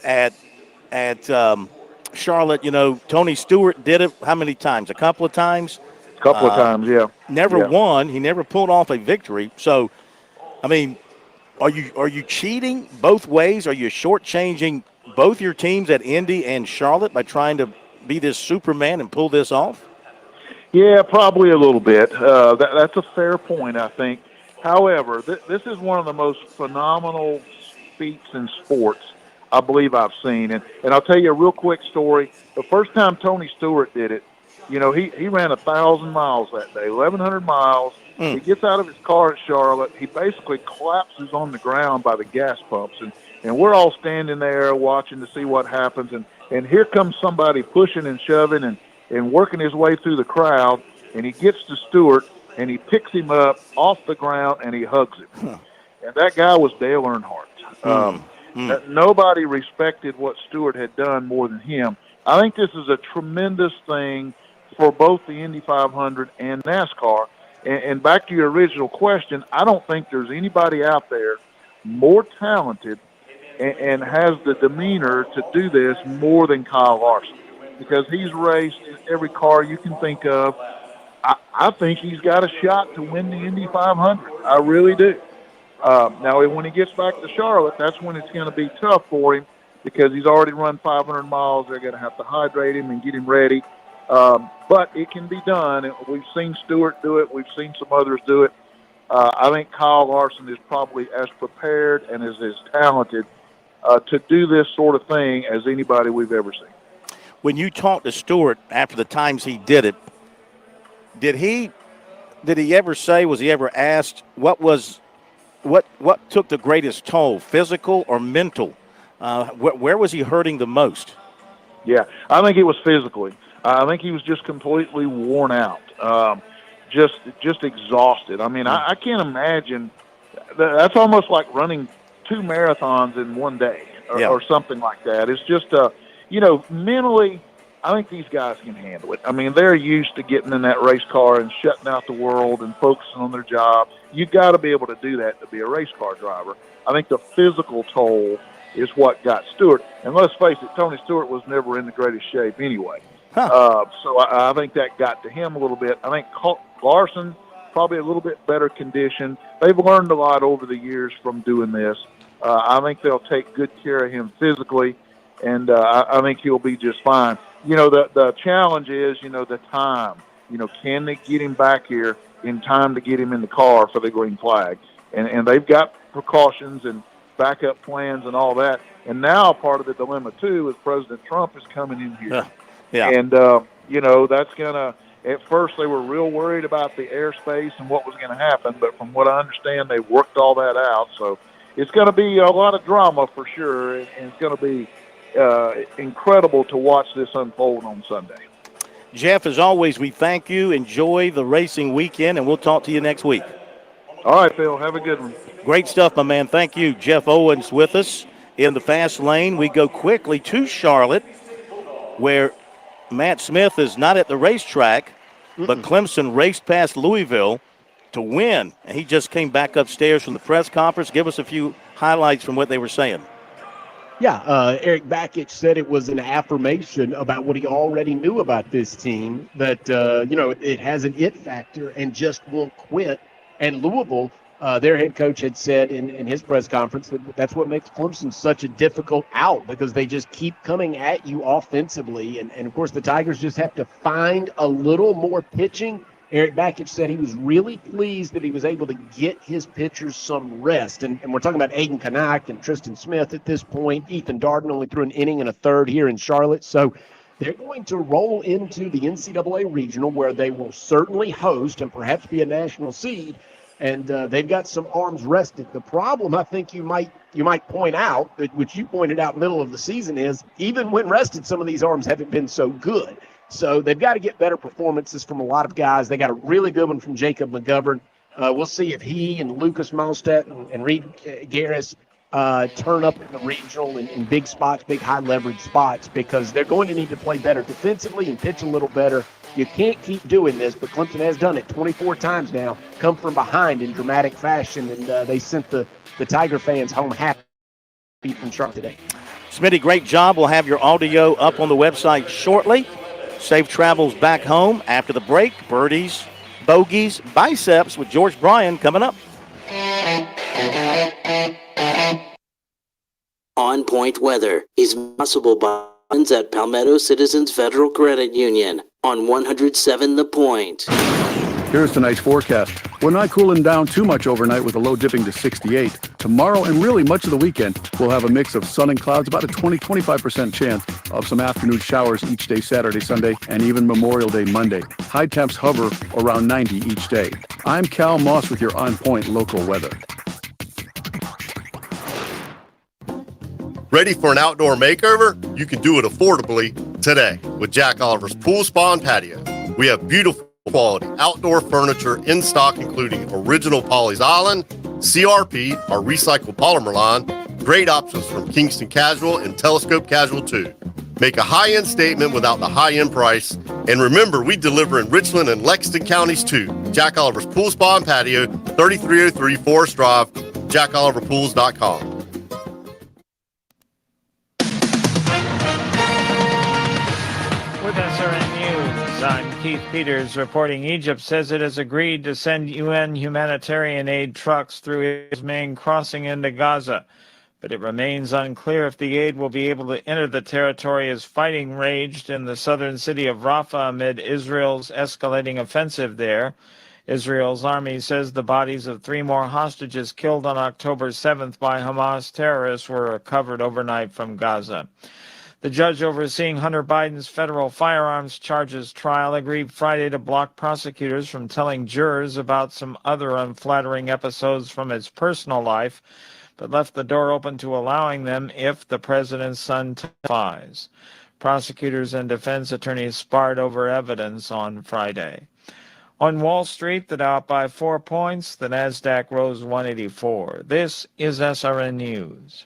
at Charlotte? Tony Stewart did it how many times? A couple of times? A couple of times, yeah. Never won. He never pulled off a victory. So, I mean, are you cheating both ways? Are you shortchanging both your teams at Indy and Charlotte by trying to be this Superman and pull this off? Yeah, probably a little bit. That's a fair point, I think. However, this is one of the most phenomenal feats in sports I believe I've seen. And I'll tell you a real quick story. The first time Tony Stewart did it, he ran 1,000 miles that day, 1,100 miles. He gets out of his car at Charlotte. He basically collapses on the ground by the gas pumps. And we're all standing there watching to see what happens. And here comes somebody pushing and shoving and working his way through the crowd. And he gets to Stewart, and he picks him up off the ground, and he hugs him. and that guy was Dale Earnhardt. Nobody respected what Stewart had done more than him. I think this is a tremendous thing for both the Indy 500 and NASCAR. And back to your original question, I don't think there's anybody out there more talented and has the demeanor to do this more than Kyle Larson, because he's raced in every car you can think of. I think he's got a shot to win the Indy 500. I really do. Now, when he gets back to Charlotte, that's when it's going to be tough for him, because he's already run 500 miles. They're going to have to hydrate him and get him ready. But it can be done. We've seen Stewart do it. We've seen some others do it. I think Kyle Larson is probably as prepared and is as talented to do this sort of thing as anybody we've ever seen. When you talked to Stewart after the times he did it, did he ever say, was he ever asked what took the greatest toll, physical or mental? Where was he hurting the most? Yeah, I think it was physically. I think he was just completely worn out, just exhausted. I mean, I can't imagine. That's almost like running 2 marathons in one day or something like that. It's just, mentally, I think these guys can handle it. I mean, they're used to getting in that race car and shutting out the world and focusing on their job. You've got to be able to do that to be a race car driver. I think the physical toll is what got Stewart. And let's face it, Tony Stewart was never in the greatest shape anyway. So I think that got to him a little bit. I think Larson, probably a little bit better condition. They've learned a lot over the years from doing this. I think they'll take good care of him physically, and I think he'll be just fine. The challenge is, the time. Can they get him back here in time to get him in the car for the green flag? And they've got precautions and backup plans and all that. And now part of the dilemma, too, is President Trump is coming in here. And, that's going to – at first they were real worried about the airspace and what was going to happen. But from what I understand, they worked all that out. So it's going to be a lot of drama for sure, and it's going to be incredible to watch this unfold on Sunday. Jeff, as always, we thank you. Enjoy the racing weekend, and we'll talk to you next week. All right, Phil. Have a good one. Great stuff, my man. Thank you. Jeff Owens with us in the fast lane. We go quickly to Charlotte, where Matt Smith is not at the racetrack, but Clemson raced past Louisville to win. And he just came back upstairs from the press conference. Give us a few highlights from what they were saying. Yeah, Eric Bakich said it was an affirmation about what he already knew about this team, that, it has an it factor and just won't quit. And Louisville, their head coach had said in his press conference that that's what makes Clemson such a difficult out, because they just keep coming at you offensively. And of course, the Tigers just have to find a little more pitching. Eric Bakich said he was really pleased that he was able to get his pitchers some rest. And we're talking about Aiden Kanak and Tristan Smith at this point. Ethan Darden only threw an inning and a third here in Charlotte. So they're going to roll into the NCAA regional, where they will certainly host and perhaps be a national seed. And they've got some arms rested. The problem, I think you might point out, which you pointed out middle of the season, is even when rested, some of these arms haven't been so good. So they've got to get better performances from a lot of guys. They got a really good one from Jacob McGovern. We'll see if he and Lucas Malstedt and Reed Garris turn up in the regional in big spots, big high-leverage spots, because they're going to need to play better defensively and pitch a little better. You can't keep doing this, but Clemson has done it 24 times now, come from behind in dramatic fashion, and they sent the Tiger fans home happy from Charlotte today. Smitty, great job. We'll have your audio up on the website shortly. Safe travels back home after the break. Birdies, bogeys, biceps with George Bryan coming up. On Point Weather is possible by friends at Palmetto Citizens Federal Credit Union on 107 The Point. Here's tonight's forecast. We're not cooling down too much overnight with a low dipping to 68. Tomorrow and really much of the weekend, we'll have a mix of sun and clouds, about a 20-25% chance of some afternoon showers each day, Saturday, Sunday, and even Memorial Day, Monday. High temps hover around 90 each day. I'm Cal Moss with your On Point local weather. Ready for an outdoor makeover? You can do it affordably today with Jack Oliver's Pool Spa and Patio. We have beautiful quality outdoor furniture in stock, including original Polly's Island, CRP, our recycled polymer line, great options from Kingston Casual and Telescope Casual too. Make a high-end statement without the high-end price. And remember, we deliver in Richland and Lexington counties too. Jack Oliver's Pool Spa and Patio, 3303 Forest Drive, jackoliverpools.com. With SRN News, I'm Keith Peters reporting Egypt says it has agreed to send UN humanitarian aid trucks through its main crossing into Gaza, but it remains unclear if the aid will be able to enter the territory as fighting raged in the southern city of Rafah amid Israel's escalating offensive there. Israel's army says the bodies of 3 more hostages killed on October 7th by Hamas terrorists were recovered overnight from Gaza. The judge overseeing Hunter Biden's federal firearms charges trial agreed Friday to block prosecutors from telling jurors about some other unflattering episodes from his personal life, but left the door open to allowing them if the president's son testifies. Prosecutors and defense attorneys sparred over evidence on Friday. On Wall Street, the Dow up by 4 points, the Nasdaq rose 184. This is SRN News.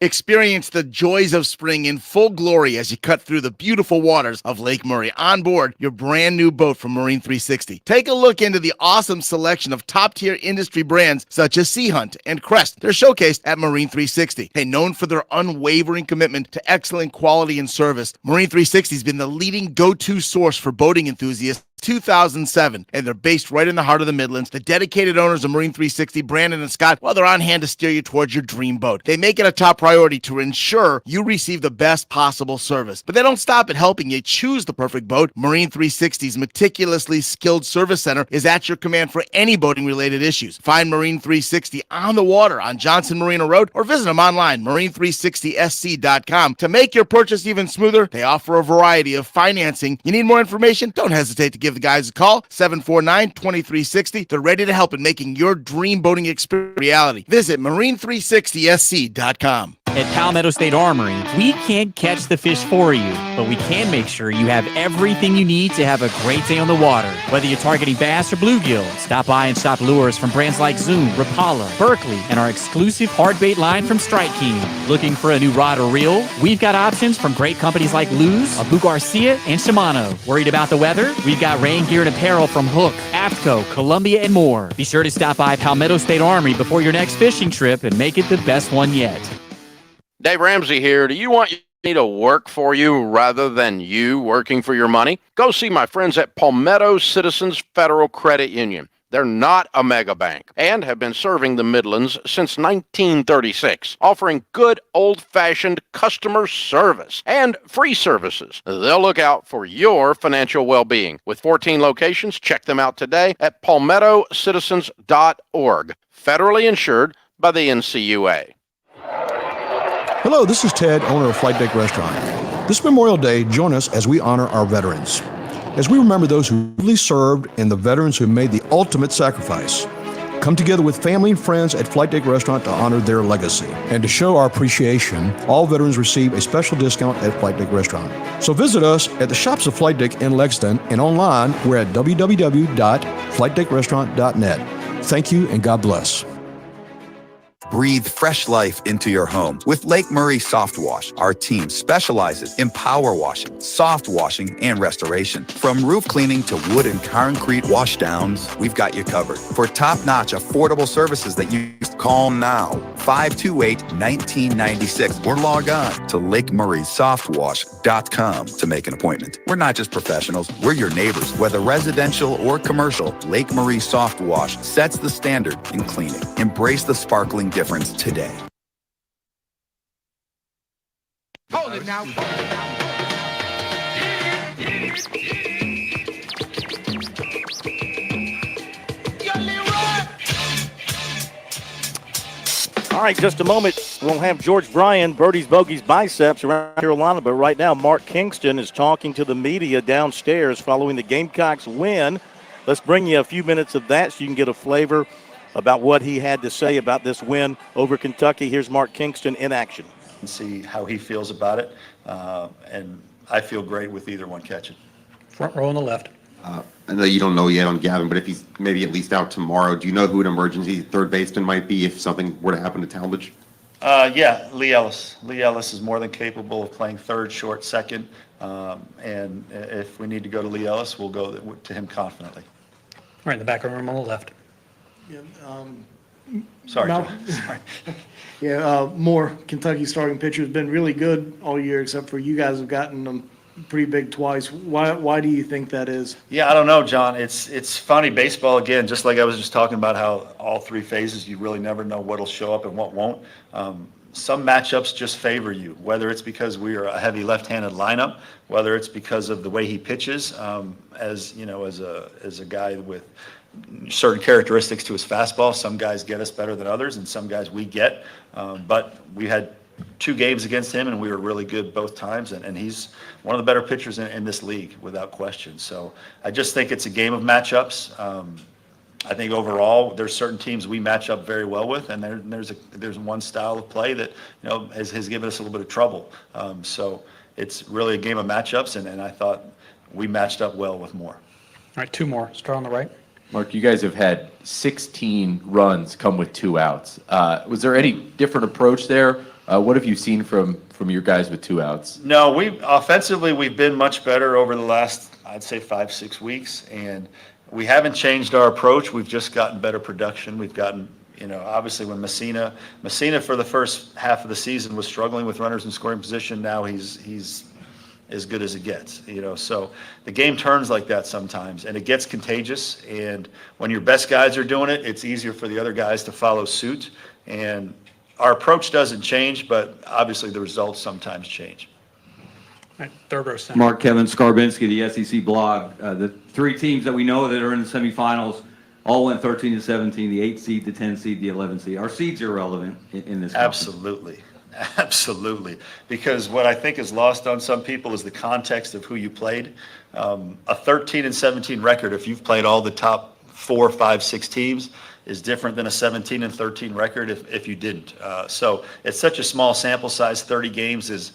Experience the joys of spring in full glory as you cut through the beautiful waters of Lake Murray on board your brand new boat from Marine 360. Take a look into the awesome selection of top-tier industry brands such as Sea Hunt and Crest. They're showcased at Marine 360. Hey, known for their unwavering commitment to excellent quality and service, Marine 360 has been the leading go-to source for boating enthusiasts 2007, and they're based right in the heart of the Midlands. The dedicated owners of Marine 360, Brandon and Scott, well, they're on hand to steer you towards your dream boat. They make it a top priority to ensure you receive the best possible service. But they don't stop at helping you choose the perfect boat. Marine 360's meticulously skilled service center is at your command for any boating-related issues. Find Marine 360 on the water on Johnson Marina Road or visit them online, marine360sc.com. To make your purchase even smoother, they offer a variety of financing. You need more information? Don't hesitate to give the guys a call, 749-2360. They're ready to help in making your dream boating experience reality. Visit marine360sc.com. At Palmetto State Armory, we can't catch the fish for you, but we can make sure you have everything you need to have a great day on the water. Whether you're targeting bass or bluegill, stop by and shop lures from brands like Zoom, Rapala, Berkeley, and our exclusive hard bait line from Strike King. Looking for a new rod or reel? We've got options from great companies like Luz, Abu Garcia, and Shimano. Worried about the weather? We've got rain gear and apparel from Hook, AFTCO, Columbia, and more. Be sure to stop by Palmetto State Armory before your next fishing trip and make it the best one yet. Dave Ramsey here. Do you want me to work for you rather than you working for your money? Go see my friends at Palmetto Citizens Federal Credit Union. They're not a mega bank and have been serving the Midlands since 1936, offering good old-fashioned customer service and free services. They'll look out for your financial well-being. With 14 locations, check them out today at palmettocitizens.org. Federally insured by the NCUA. Hello, this is Ted, owner of Flight Deck Restaurant. This Memorial Day, join us as we honor our veterans. As we remember those who really served and the veterans who made the ultimate sacrifice. Come together with family and friends at Flight Deck Restaurant to honor their legacy. And to show our appreciation, all veterans receive a special discount at Flight Deck Restaurant. So visit us at the shops of Flight Deck in Lexington and online, we're at www.flightdeckrestaurant.net. Thank you and God bless. Breathe fresh life into your home with Lake Murray Soft Wash. Our team specializes in power washing, soft washing, and restoration. From roof cleaning to wood and concrete washdowns, we've got you covered. For top-notch, affordable services that you call now, 528-1996, or log on to LakeMurraySoftWash.com to make an appointment. We're not just professionals, we're your neighbors. Whether residential or commercial, Lake Murray Soft Wash sets the standard in cleaning. Embrace the sparkling difference today. Hold it now. All right, just a moment. We'll have George Bryan, Birdies, Bogies, Biceps around Carolina. But right now, Mark Kingston is talking to the media downstairs following the Gamecocks win. Let's bring you a few minutes of that so you can get a flavor about what he had to say about this win over Kentucky. Here's Mark Kingston in action. And see how he feels about it. And I feel great with either one catching. Front row on the left. I know you don't know yet on Gavin, but if he's maybe at least out tomorrow, do you know who an emergency third baseman might be if something were to happen to Talmadge? Yeah, Lee Ellis. Lee Ellis is more than capable of playing third, short, second. And if we need to go to Lee Ellis, we'll go to him confidently. Right in the back room on the left. Yeah, Sorry, Mal- Joe. Sorry. Yeah, Moore, Kentucky starting pitcher, has been really good all year, except for you guys have gotten them pretty big twice. Why do you think that is? Yeah, I don't know, John. It's funny, baseball, again, just like I was just talking about how all three phases, you really never know what'll show up and what won't. Some matchups just favor you, whether it's because we are a heavy left-handed lineup, whether it's because of the way he pitches, as a guy with certain characteristics to his fastball. Some guys get us better than others, and some guys we get. But we had 2 games against him, and we were really good both times. And he's one of the better pitchers in this league, without question. So I just think it's a game of matchups. I think overall, there's certain teams we match up very well with, and there's one style of play that has given us a little bit of trouble. So it's really a game of matchups, and I thought we matched up well with Moore. All right, 2 more. Start on the right. Mark, you guys have had 16 runs come with 2 outs. Was there any different approach there? What have you seen from your guys with 2 outs? No, offensively, we've been much better over the last, I'd say, 5-6 weeks, and we haven't changed our approach. We've just gotten better production. We've gotten, obviously when Messina for the first half of the season was struggling with runners in scoring position. Now he's as good as it gets, so the game turns like that sometimes, and it gets contagious. And when your best guys are doing it, it's easier for the other guys to follow suit. And our approach doesn't change, but obviously the results sometimes change. All right, third row center. Mark, Kevin Skarbinski, the SEC blog. The 3 teams that we know that are in the semifinals all went 13-17, the 8 seed, the 10 seed, the 11 seed. Are seeds irrelevant in this conference? Absolutely. Because what I think is lost on some people is the context of who you played. A 13-17 record, if you've played all the top 4, 5, 6 teams, is different than a 17-13 record if you didn't. So it's such a small sample size. 30 games is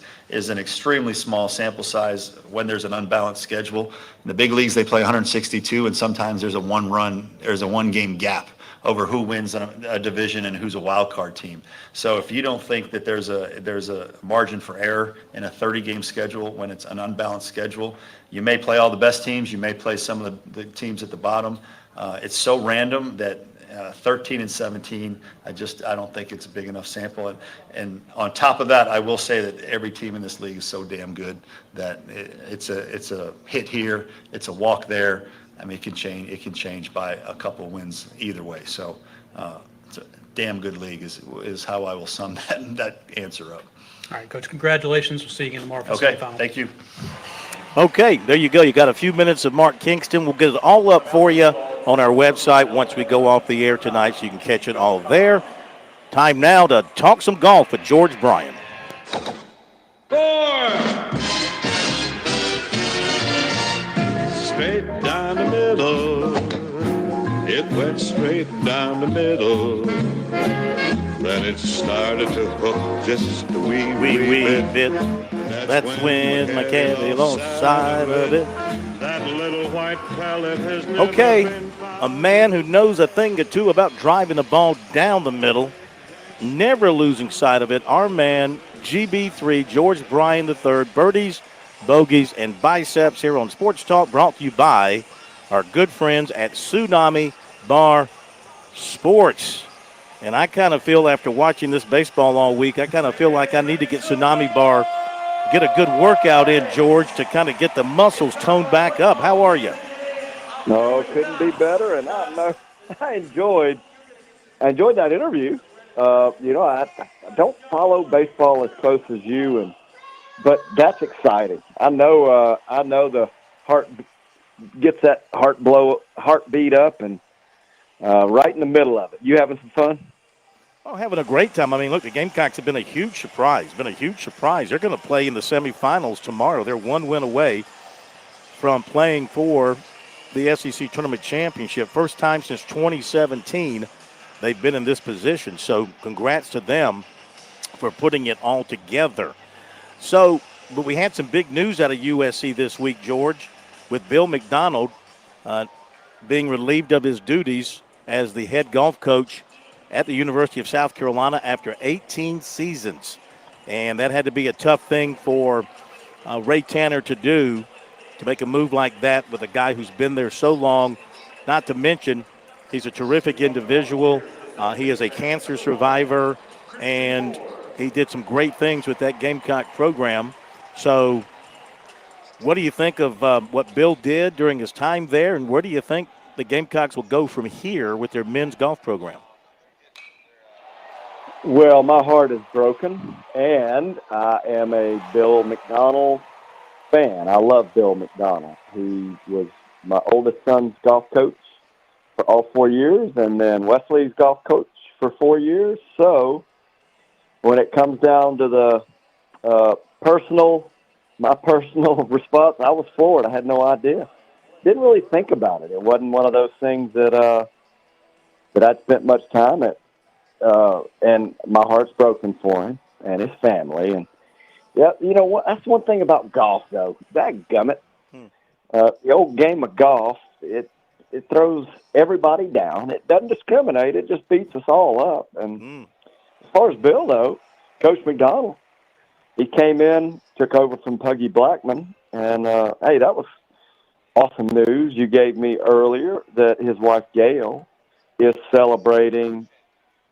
an extremely small sample size when there's an unbalanced schedule. In the big leagues, they play 162, and sometimes there's a 1-game gap over who wins a division and who's a wild card team. So if you don't think that there's a margin for error in a 30-game schedule when it's an unbalanced schedule, you may play all the best teams, you may play some of the teams at the bottom. It's so random that 13-17, I don't think it's a big enough sample. And on top of that, I will say that every team in this league is so damn good that it's a hit here, it's a walk there. I mean, it can change by a couple of wins either way. So it's a damn good league is how I will sum that answer up. All right, Coach, congratulations. We'll see you again tomorrow for Okay, semifinals. thank you. Okay, there you go. You got a few minutes of Mark Kingston. We'll get it all up for you on our website once we go off the air tonight, so you can catch it all there. Time now to talk some golf with George Bryan. Straight down the middle, it went straight down the middle. Then it started to hook just a wee bit. That's when my caddy lost sight of it. That little white pellet has never Okay, a man who knows a thing or two about driving the ball down the middle, never losing sight of it. Our man, GB3, George Bryan III, birdies, bogeys, and biceps here on Sports Talk, brought to you by our good friends at Tsunami Bar Sports. And I kind of feel after watching this baseball all week, I kind of feel like I need to get Tsunami Bar, get a good workout in, George, to kind of get the muscles toned back up. How are you? No, couldn't be better. And I enjoyed that interview. I don't follow baseball as close as you, but that's exciting. I know the heart gets that heartbeat up, and right in the middle of it. You having some fun? Oh, having a great time. I mean, look, the Gamecocks have been a huge surprise. They're going to play in the semifinals tomorrow. They're 1 win away from playing for the SEC Tournament Championship. First time since 2017 they've been in this position. So congrats to them for putting it all together. So, but we had some big news out of USC this week, George, with Bill McDonald being relieved of his duties as the head golf coach at the University of South Carolina after 18 seasons. And that had to be a tough thing for Ray Tanner to do, to make a move like that with a guy who's been there so long. Not to mention, he's a terrific individual. He is a cancer survivor, and he did some great things with that Gamecock program. So what do you think of what Bill did during his time there, and where do you think the Gamecocks will go from here with their men's golf program? Well, my heart is broken, and I am a Bill McDonald fan. I love Bill McDonald. He was my oldest son's golf coach for all 4 years, and then Wesley's golf coach for 4 years. So when it comes down to the my personal response, I was floored. I had no idea. Didn't really think about it. It wasn't one of those things that I'd spent much time at. And my heart's broken for him and his family. And yeah, you know what? That's one thing about golf, though. Dadgummit. The old game of golf, it throws everybody down. It doesn't discriminate. It just beats us all up. And as far as Bill, though, Coach McDonald, he came in, took over from Puggy Blackman, and hey, that was awesome news you gave me earlier that his wife Gail is celebrating.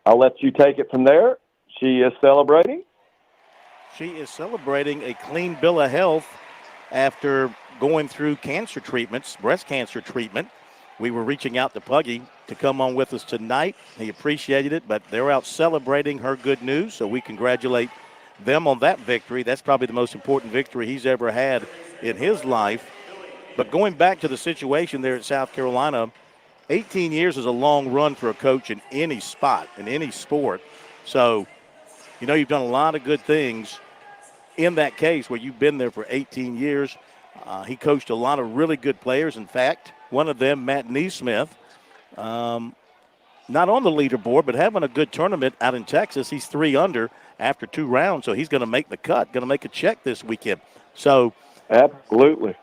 I'll let you take it from there. She is celebrating. She is celebrating a clean bill of health after going through cancer treatments, breast cancer treatment. We were reaching out to Puggy to come on with us tonight. He appreciated it, but they're out celebrating her good news, so we congratulate them on that victory. That's probably the most important victory he's ever had in his life. But going back to the situation there at South Carolina, 18 years is a long run for a coach in any spot, in any sport. So, you know, you've done a lot of good things in that case where you've been there for 18 years. He coached a lot of really good players. In fact, one of them, Matt Neesmith, not on the leaderboard, but having a good tournament out in Texas. He's 3 under after 2 rounds, so he's going to make the cut, going to make a check this weekend. So, absolutely.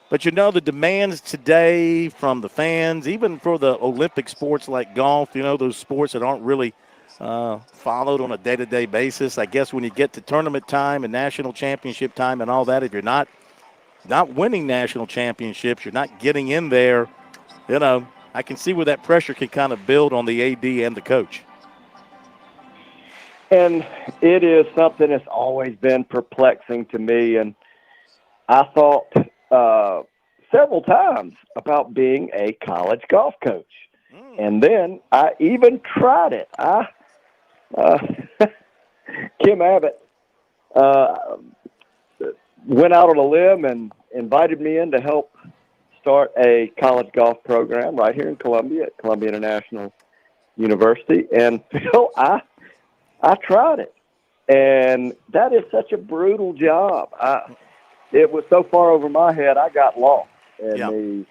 But you know, the demands today from the fans, even for the Olympic sports like golf, you know, those sports that aren't really followed on a day-to-day basis. I guess when you get to tournament time and national championship time and all that, if you're not winning national championships, you're not getting in there, you know, I can see where that pressure can kind of build on the AD and the coach. And it is something that's always been perplexing to me. And I thought several times about being a college golf coach. And then I even tried it. Kim Abbott went out on a limb and invited me in to help start a college golf program right here in Columbia at Columbia International University. And Phil, I tried it. And that is such a brutal job. It was so far over my head, I got lost. And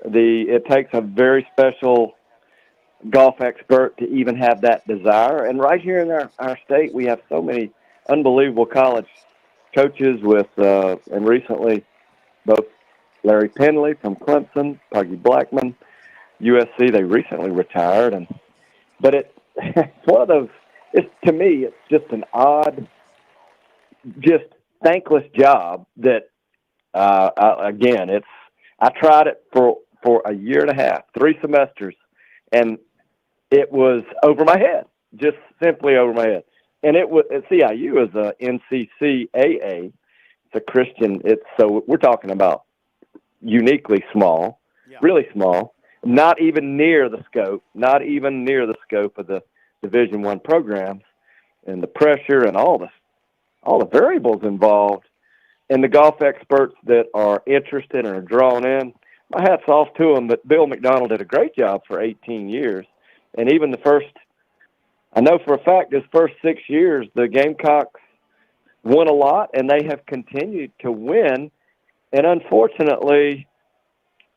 it takes a very special golf expert to even have that desire. And right here in our state, we have so many unbelievable college coaches with, and recently, both Larry Penley from Clemson, Puggy Blackman, USC, they recently retired. But it's one of those, to me, it's just an odd, just thankless job that, I tried it for a year and a half, 3 semesters, and it was over my head, just simply over my head. And it was CIU is a NCCAA. It's a Christian. So we're talking about uniquely small, really small, not even near the scope of the Division I programs, and the pressure and all the variables involved. And the golf experts that are interested and are drawn in, my hat's off to them. But Bill McDonald did a great job for 18 years. And even I know for a fact, his first 6 years, the Gamecocks won a lot, and they have continued to win. And unfortunately,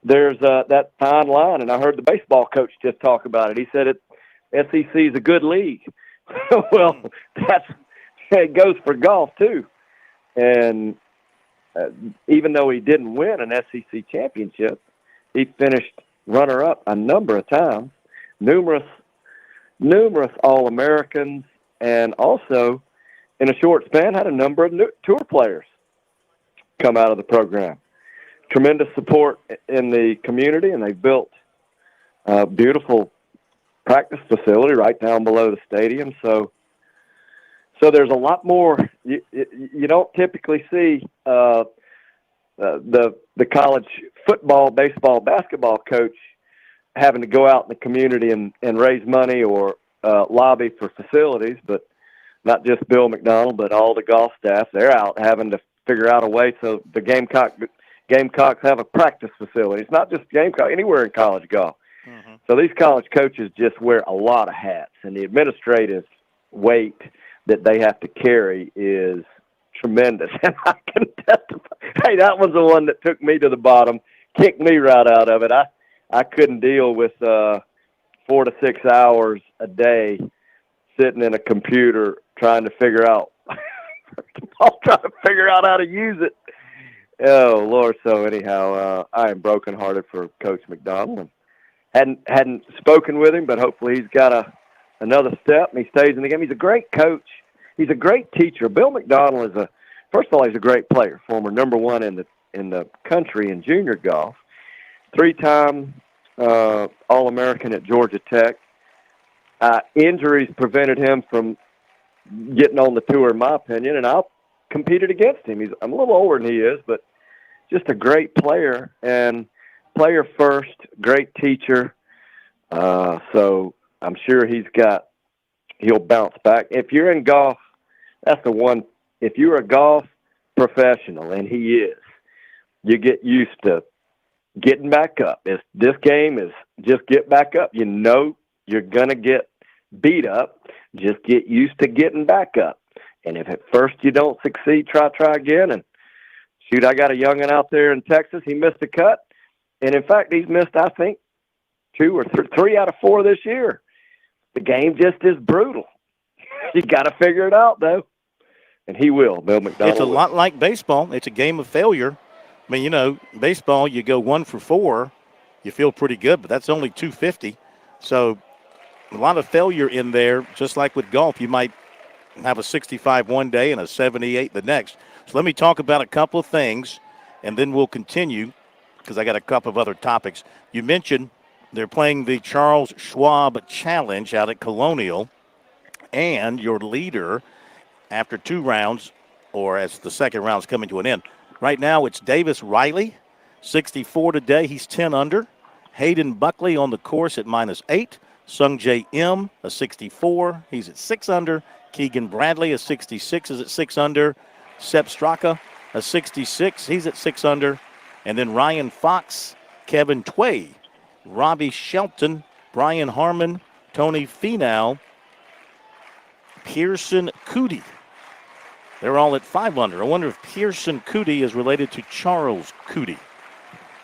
there's that fine line. And I heard the baseball coach just talk about it. He said SEC is a good league. Well, it goes for golf too. And even though he didn't win an SEC championship, he finished runner-up a number of times, numerous All-Americans, and also in a short span had a number of tour players come out of the program. Tremendous support in the community, and they've built a beautiful practice facility right down below the stadium. So there's a lot more. You don't typically see the college football, baseball, basketball coach having to go out in the community and raise money or lobby for facilities, but not just Bill McDonald, but all the golf staff. They're out having to figure out a way so the Gamecocks have a practice facility. It's not just Gamecock, anywhere in college golf. Mm-hmm. So these college coaches just wear a lot of hats, and the administrative weight that they have to carry is tremendous. And I can testify, hey, that was the one that took me to the bottom, kicked me right out of it. I couldn't deal with 4 to 6 hours a day sitting in a computer trying to figure out how to use it. Oh, Lord. So anyhow, I am brokenhearted for Coach McDonald. And hadn't spoken with him, but hopefully he's got another step and he stays in the game. He's a great coach. He's a great teacher. Bill McDonald first of all, he's a great player, former number one in the country in junior golf, 3-time All-American at Georgia Tech. Injuries prevented him from getting on the tour, in my opinion, and I competed against him. I'm a little older than he is, but just a great player and player first, great teacher. So I'm sure he'll bounce back. If you're in golf, that's the one. If you're a golf professional, and he is, you get used to getting back up. This game is just get back up. You know you're going to get beat up. Just get used to getting back up. And if at first you don't succeed, try again. And shoot, I got a youngin' out there in Texas. He missed a cut. And in fact, he's missed, I think, 2 or 3 out of 4 this year. The game just is brutal. You got to figure it out, though. And he will, Bill McDonald. It's a lot like baseball. It's a game of failure. I mean, baseball, you go 1 for 4, you feel pretty good, but that's only 250. So a lot of failure in there, just like with golf. You might have a 65 one day and a 78 the next. So let me talk about a couple of things, and then we'll continue because I got a couple of other topics. You mentioned they're playing the Charles Schwab Challenge out at Colonial, and your leader after 2 rounds, or as the second round's coming to an end. Right now it's Davis Riley, 64 today. He's 10 under. Hayden Buckley on the course at -8. Sung J M, a 64. He's at 6 under. Keegan Bradley, a 66, is at 6 under. Sepp Straka, a 66. He's at 6 under. And then Ryan Fox, Kevin Tway, Robbie Shelton, Brian Harmon, Tony Finau, Pearson Cootie. They're all at 5 under. I wonder if Pearson Cootie is related to Charles Cootie.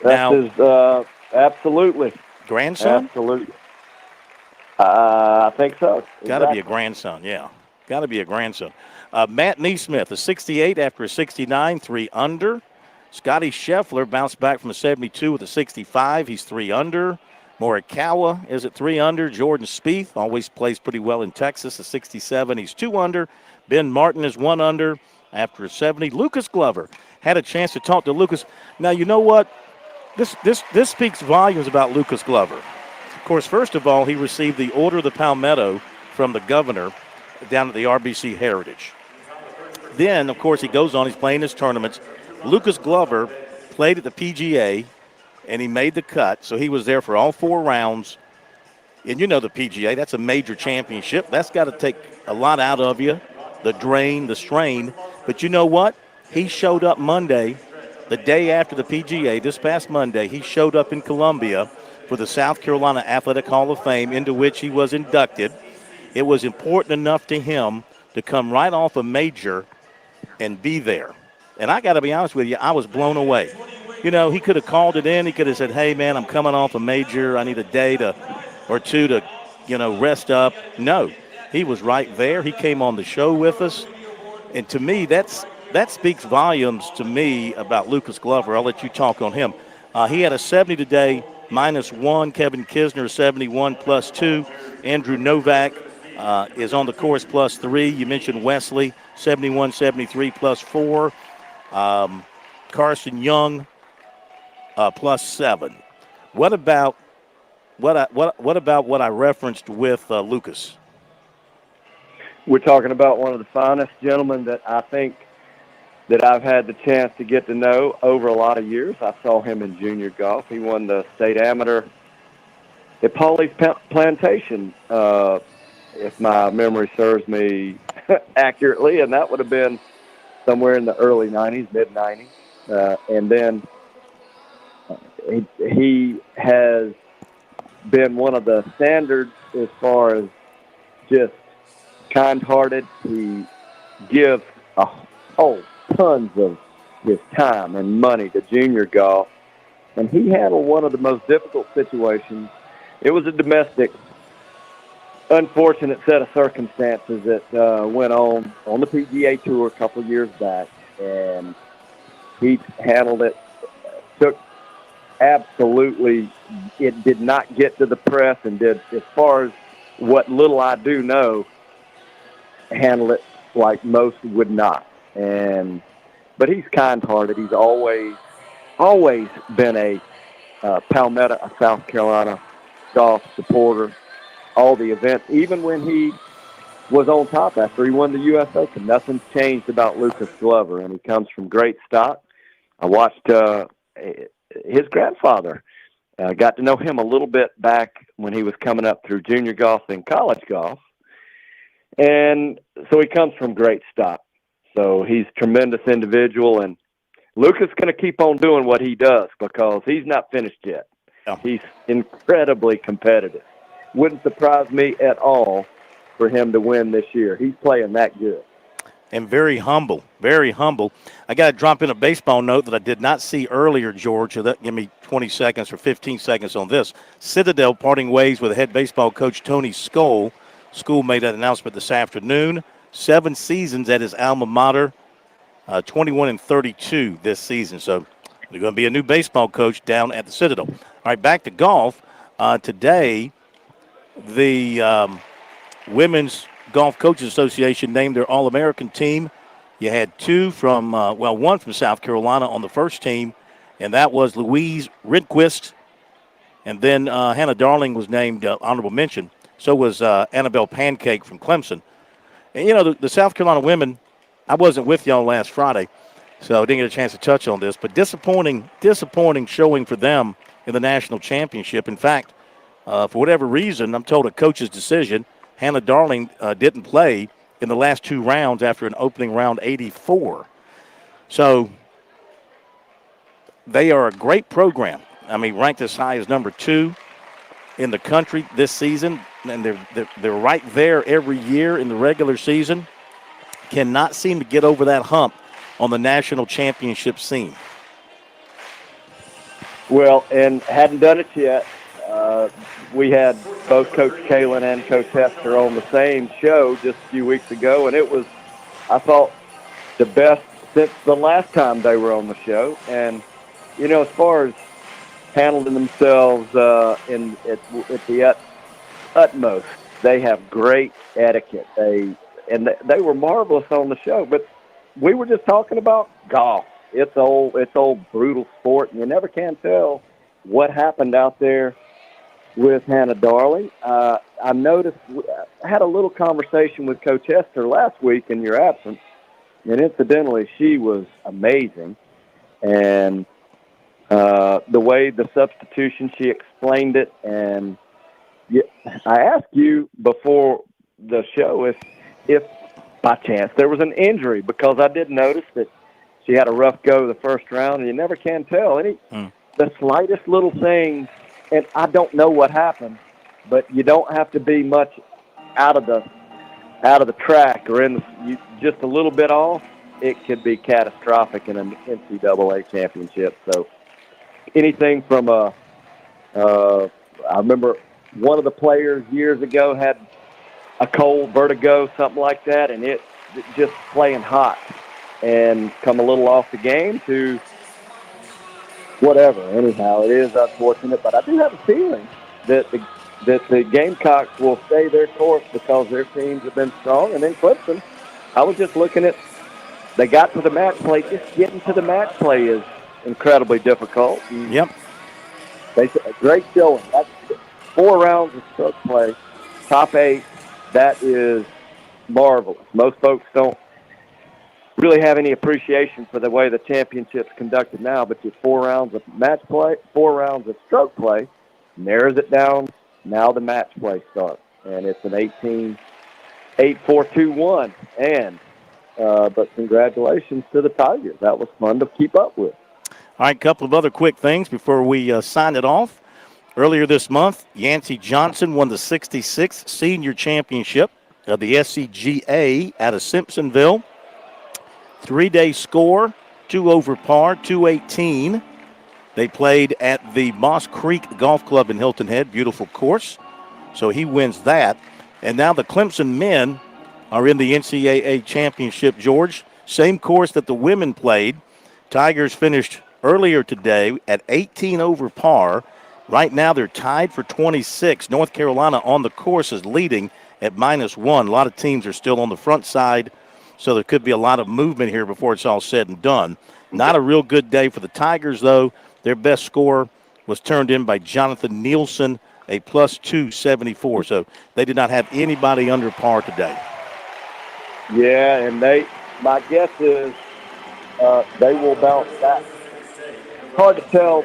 That's his, absolutely. Grandson? Absolutely. I think so. Got to be a grandson, yeah. Got to be a grandson. Matt Neesmith, a 68 after a 69, 3 under. Scotty Scheffler bounced back from a 72 with a 65. He's 3 under. Morikawa is at 3 under. Jordan Spieth always plays pretty well in Texas, a 67. He's 2 under. Ben Martin is 1 under after a 70. Lucas Glover had a chance to talk to Lucas. Now, you know what? This speaks volumes about Lucas Glover. Of course, first of all, he received the Order of the Palmetto from the governor down at the RBC Heritage. Then, of course, he goes on. He's playing his tournaments. Lucas Glover played at the PGA, and he made the cut. So he was there for all 4 rounds. And you know the PGA, that's a major championship. That's got to take a lot out of you, the drain, the strain. But you know what? He showed up Monday, the day after the PGA, this past Monday. He showed up in Columbia for the South Carolina Athletic Hall of Fame, into which he was inducted. It was important enough to him to come right off a major and be there. And I got to be honest with you, I was blown away. You know, he could have called it in. He could have said, hey, man, I'm coming off a major. I need a day or two to, rest up. No, he was right there. He came on the show with us. And to me, that speaks volumes to me about Lucas Glover. I'll let you talk on him. He had a 70 today, -1. Kevin Kisner, 71, +2. Andrew Novak is on the course, +3. You mentioned Wesley, 71, 73, +4. Carson Young, +7. What about what I referenced with Lucas? We're talking about one of the finest gentlemen that I think that I've had the chance to get to know over a lot of years. I saw him in junior golf. He won the state amateur at Pauley's Plantation, if my memory serves me accurately, and that would have been somewhere in the early 90s, mid-90s. And then he has been one of the standards as far as just kind-hearted. He gives tons of his time and money to junior golf, and he handled one of the most difficult situations. It was a domestic, unfortunate set of circumstances that went on the PGA Tour a couple of years back, and he handled it, took absolutely, it did not get to the press, and did, as far as what little I do know, handle it like most would not. But he's kind-hearted. He's always been a Palmetto, a South Carolina golf supporter. All the events, even when he was on top after he won the U.S. Open, nothing's changed about Lucas Glover, and he comes from great stock. I watched his grandfather. Got to know him a little bit back when he was coming up through junior golf and college golf. And so he comes from great stock. So he's a tremendous individual, and Lucas is going to keep on doing what he does because he's not finished yet. Yeah. He's incredibly competitive. Wouldn't surprise me at all for him to win this year. He's playing that good. And very humble, very humble. I got to drop in a baseball note that I did not see earlier, George. So that give me 20 seconds or 15 seconds on this. Citadel parting ways with head baseball coach Tony Skoll. School made that announcement this afternoon. 7 seasons at his alma mater, 21-32 this season. So there's going to be a new baseball coach down at the Citadel. All right, back to golf. Today, the Women's Golf Coaches Association named their All-American team. You had 2 from, one from South Carolina on the first team, and that was Louise Ridquist. And then Hannah Darling was named honorable mention. So was Annabelle Pancake from Clemson. And, you know, the South Carolina women, I wasn't with y'all last Friday, so I didn't get a chance to touch on this. But disappointing showing for them in the national championship. In fact, for whatever reason, I'm told a coach's decision, Hannah Darling didn't play in the last 2 rounds after an opening round 84. So they are a great program. I mean, ranked as high as number 2 in the country this season, and they're right there every year in the regular season. Cannot seem to get over that hump on the national championship scene. Well, and hadn't done it yet. We had both Coach Kalin and Coach Hester on the same show just a few weeks ago, and it was, I thought, the best since the last time they were on the show. And, you know, as far as handling themselves at the utmost, they have great etiquette. They were marvelous on the show, but we were just talking about golf. It's old brutal sport, and you never can tell what happened out there with Hannah Darling. I noticed, I had a little conversation with Coach Hester last week in your absence, and incidentally, she was amazing. And the way the substitution, she explained it, and I asked you before the show if by chance there was an injury, because I did notice that she had a rough go the first round, and you never can tell. The slightest little thing, and I don't know what happened, but you don't have to be much out of the track or just a little bit off. It could be catastrophic in an NCAA championship. So anything from I remember one of the players years ago had a cold vertigo, something like that, and it just playing hot and come a little off the game to whatever. Anyhow, it is unfortunate, but I do have a feeling that the Gamecocks will stay their course because their teams have been strong. And then Clemson, I was just looking at, they got to the match play. Just getting to the match play is incredibly difficult. Yep. A great showing. That's 4 rounds of stroke play, top 8. That is marvelous. Most folks don't really have any appreciation for the way the championship's conducted now, but just 4 rounds of match play, 4 rounds of stroke play, narrows it down. Now the match play starts, and it's an 8-4-2-1. And but congratulations to the Tigers. That was fun to keep up with. All right, a couple of other quick things before we sign it off. Earlier this month, Yancey Johnson won the 66th Senior Championship of the SCGA out of Simpsonville. 3-day score, 2 over par, 218. They played at the Moss Creek Golf Club in Hilton Head. Beautiful course. So he wins that. And now the Clemson men are in the NCAA championship, George. Same course that the women played. Tigers finished earlier today at 18 over par. Right now they're tied for 26. North Carolina on the course is leading at -1. A lot of teams are still on the front side, so there could be a lot of movement here before it's all said and done. Not a real good day for the Tigers, though. Their best score was turned in by Jonathan Nielsen, a +274. So they did not have anybody under par today. Yeah, and my guess is they will bounce back. Hard to tell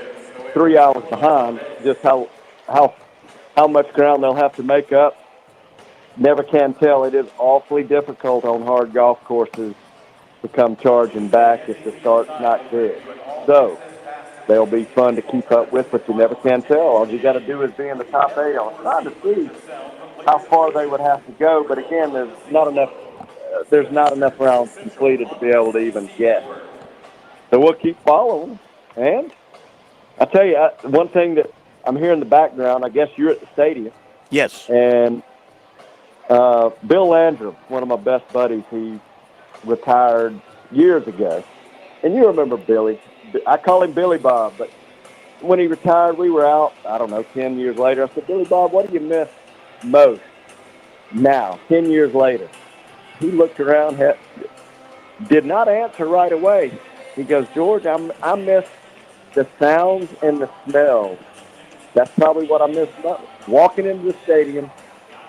3 hours behind just how much ground they'll have to make up. Never can tell. It is awfully difficult on hard golf courses to come charging back if the start's not good. So they'll be fun to keep up with, but you never can tell. All you got to do is be in the top 8. I was trying to see how far they would have to go, but again, there's not enough rounds completed to be able to even guess. So we'll keep following. And I tell you, one thing that I'm hearing in the background, I guess you're at the stadium. Yes. And Bill Landrum, one of my best buddies, he retired years ago. And you remember Billy. I call him Billy Bob, but when he retired, we were out, 10 years later. I said, Billy Bob, what do you miss most now, 10 years later? He looked around, did not answer right away. He goes, George, I miss the sounds and the smells. That's probably what I miss most. Walking into the stadium,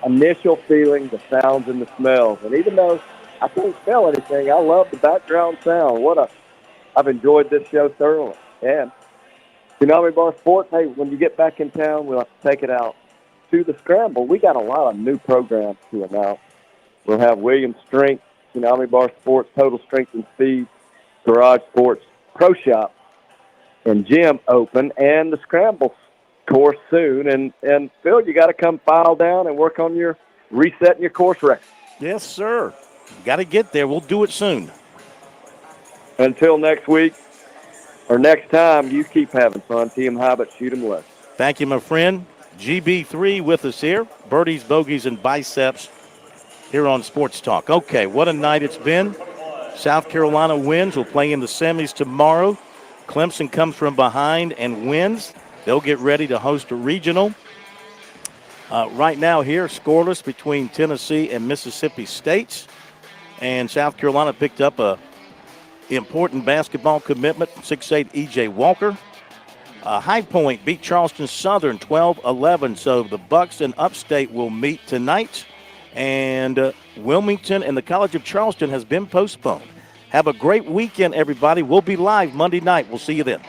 initial feeling, the sounds and the smells. And even though I can't smell anything, I love the background sound. I've enjoyed this show thoroughly. And Tsunami Bar Sports, hey, when you get back in town, we'll have to take it out to the Scramble. We got a lot of new programs to announce. We'll have Williams Strength, Tsunami Bar Sports, Total Strength and Speed, Garage Sports Pro Shop, and Gym Open, and the Scramble course soon. And Phil, you got to come file down and work on your resetting your course record. Yes, sir. Got to get there. We'll do it soon. Until next week or next time, you keep having fun. Tee 'em high, but shoot 'em low. Thank you, my friend. GB3 with us here. Birdies, bogeys, and biceps here on Sports Talk. Okay, what a night it's been. South Carolina wins. We'll play in the semis tomorrow. Clemson comes from behind and wins. They'll get ready to host a regional. Right now here, scoreless between Tennessee and Mississippi State. And South Carolina picked up a important basketball commitment from 6'8" E.J. Walker. High Point beat Charleston Southern 12-11. So the Bucks and Upstate will meet tonight. And Wilmington and the College of Charleston has been postponed. Have a great weekend, everybody. We'll be live Monday night. We'll see you then.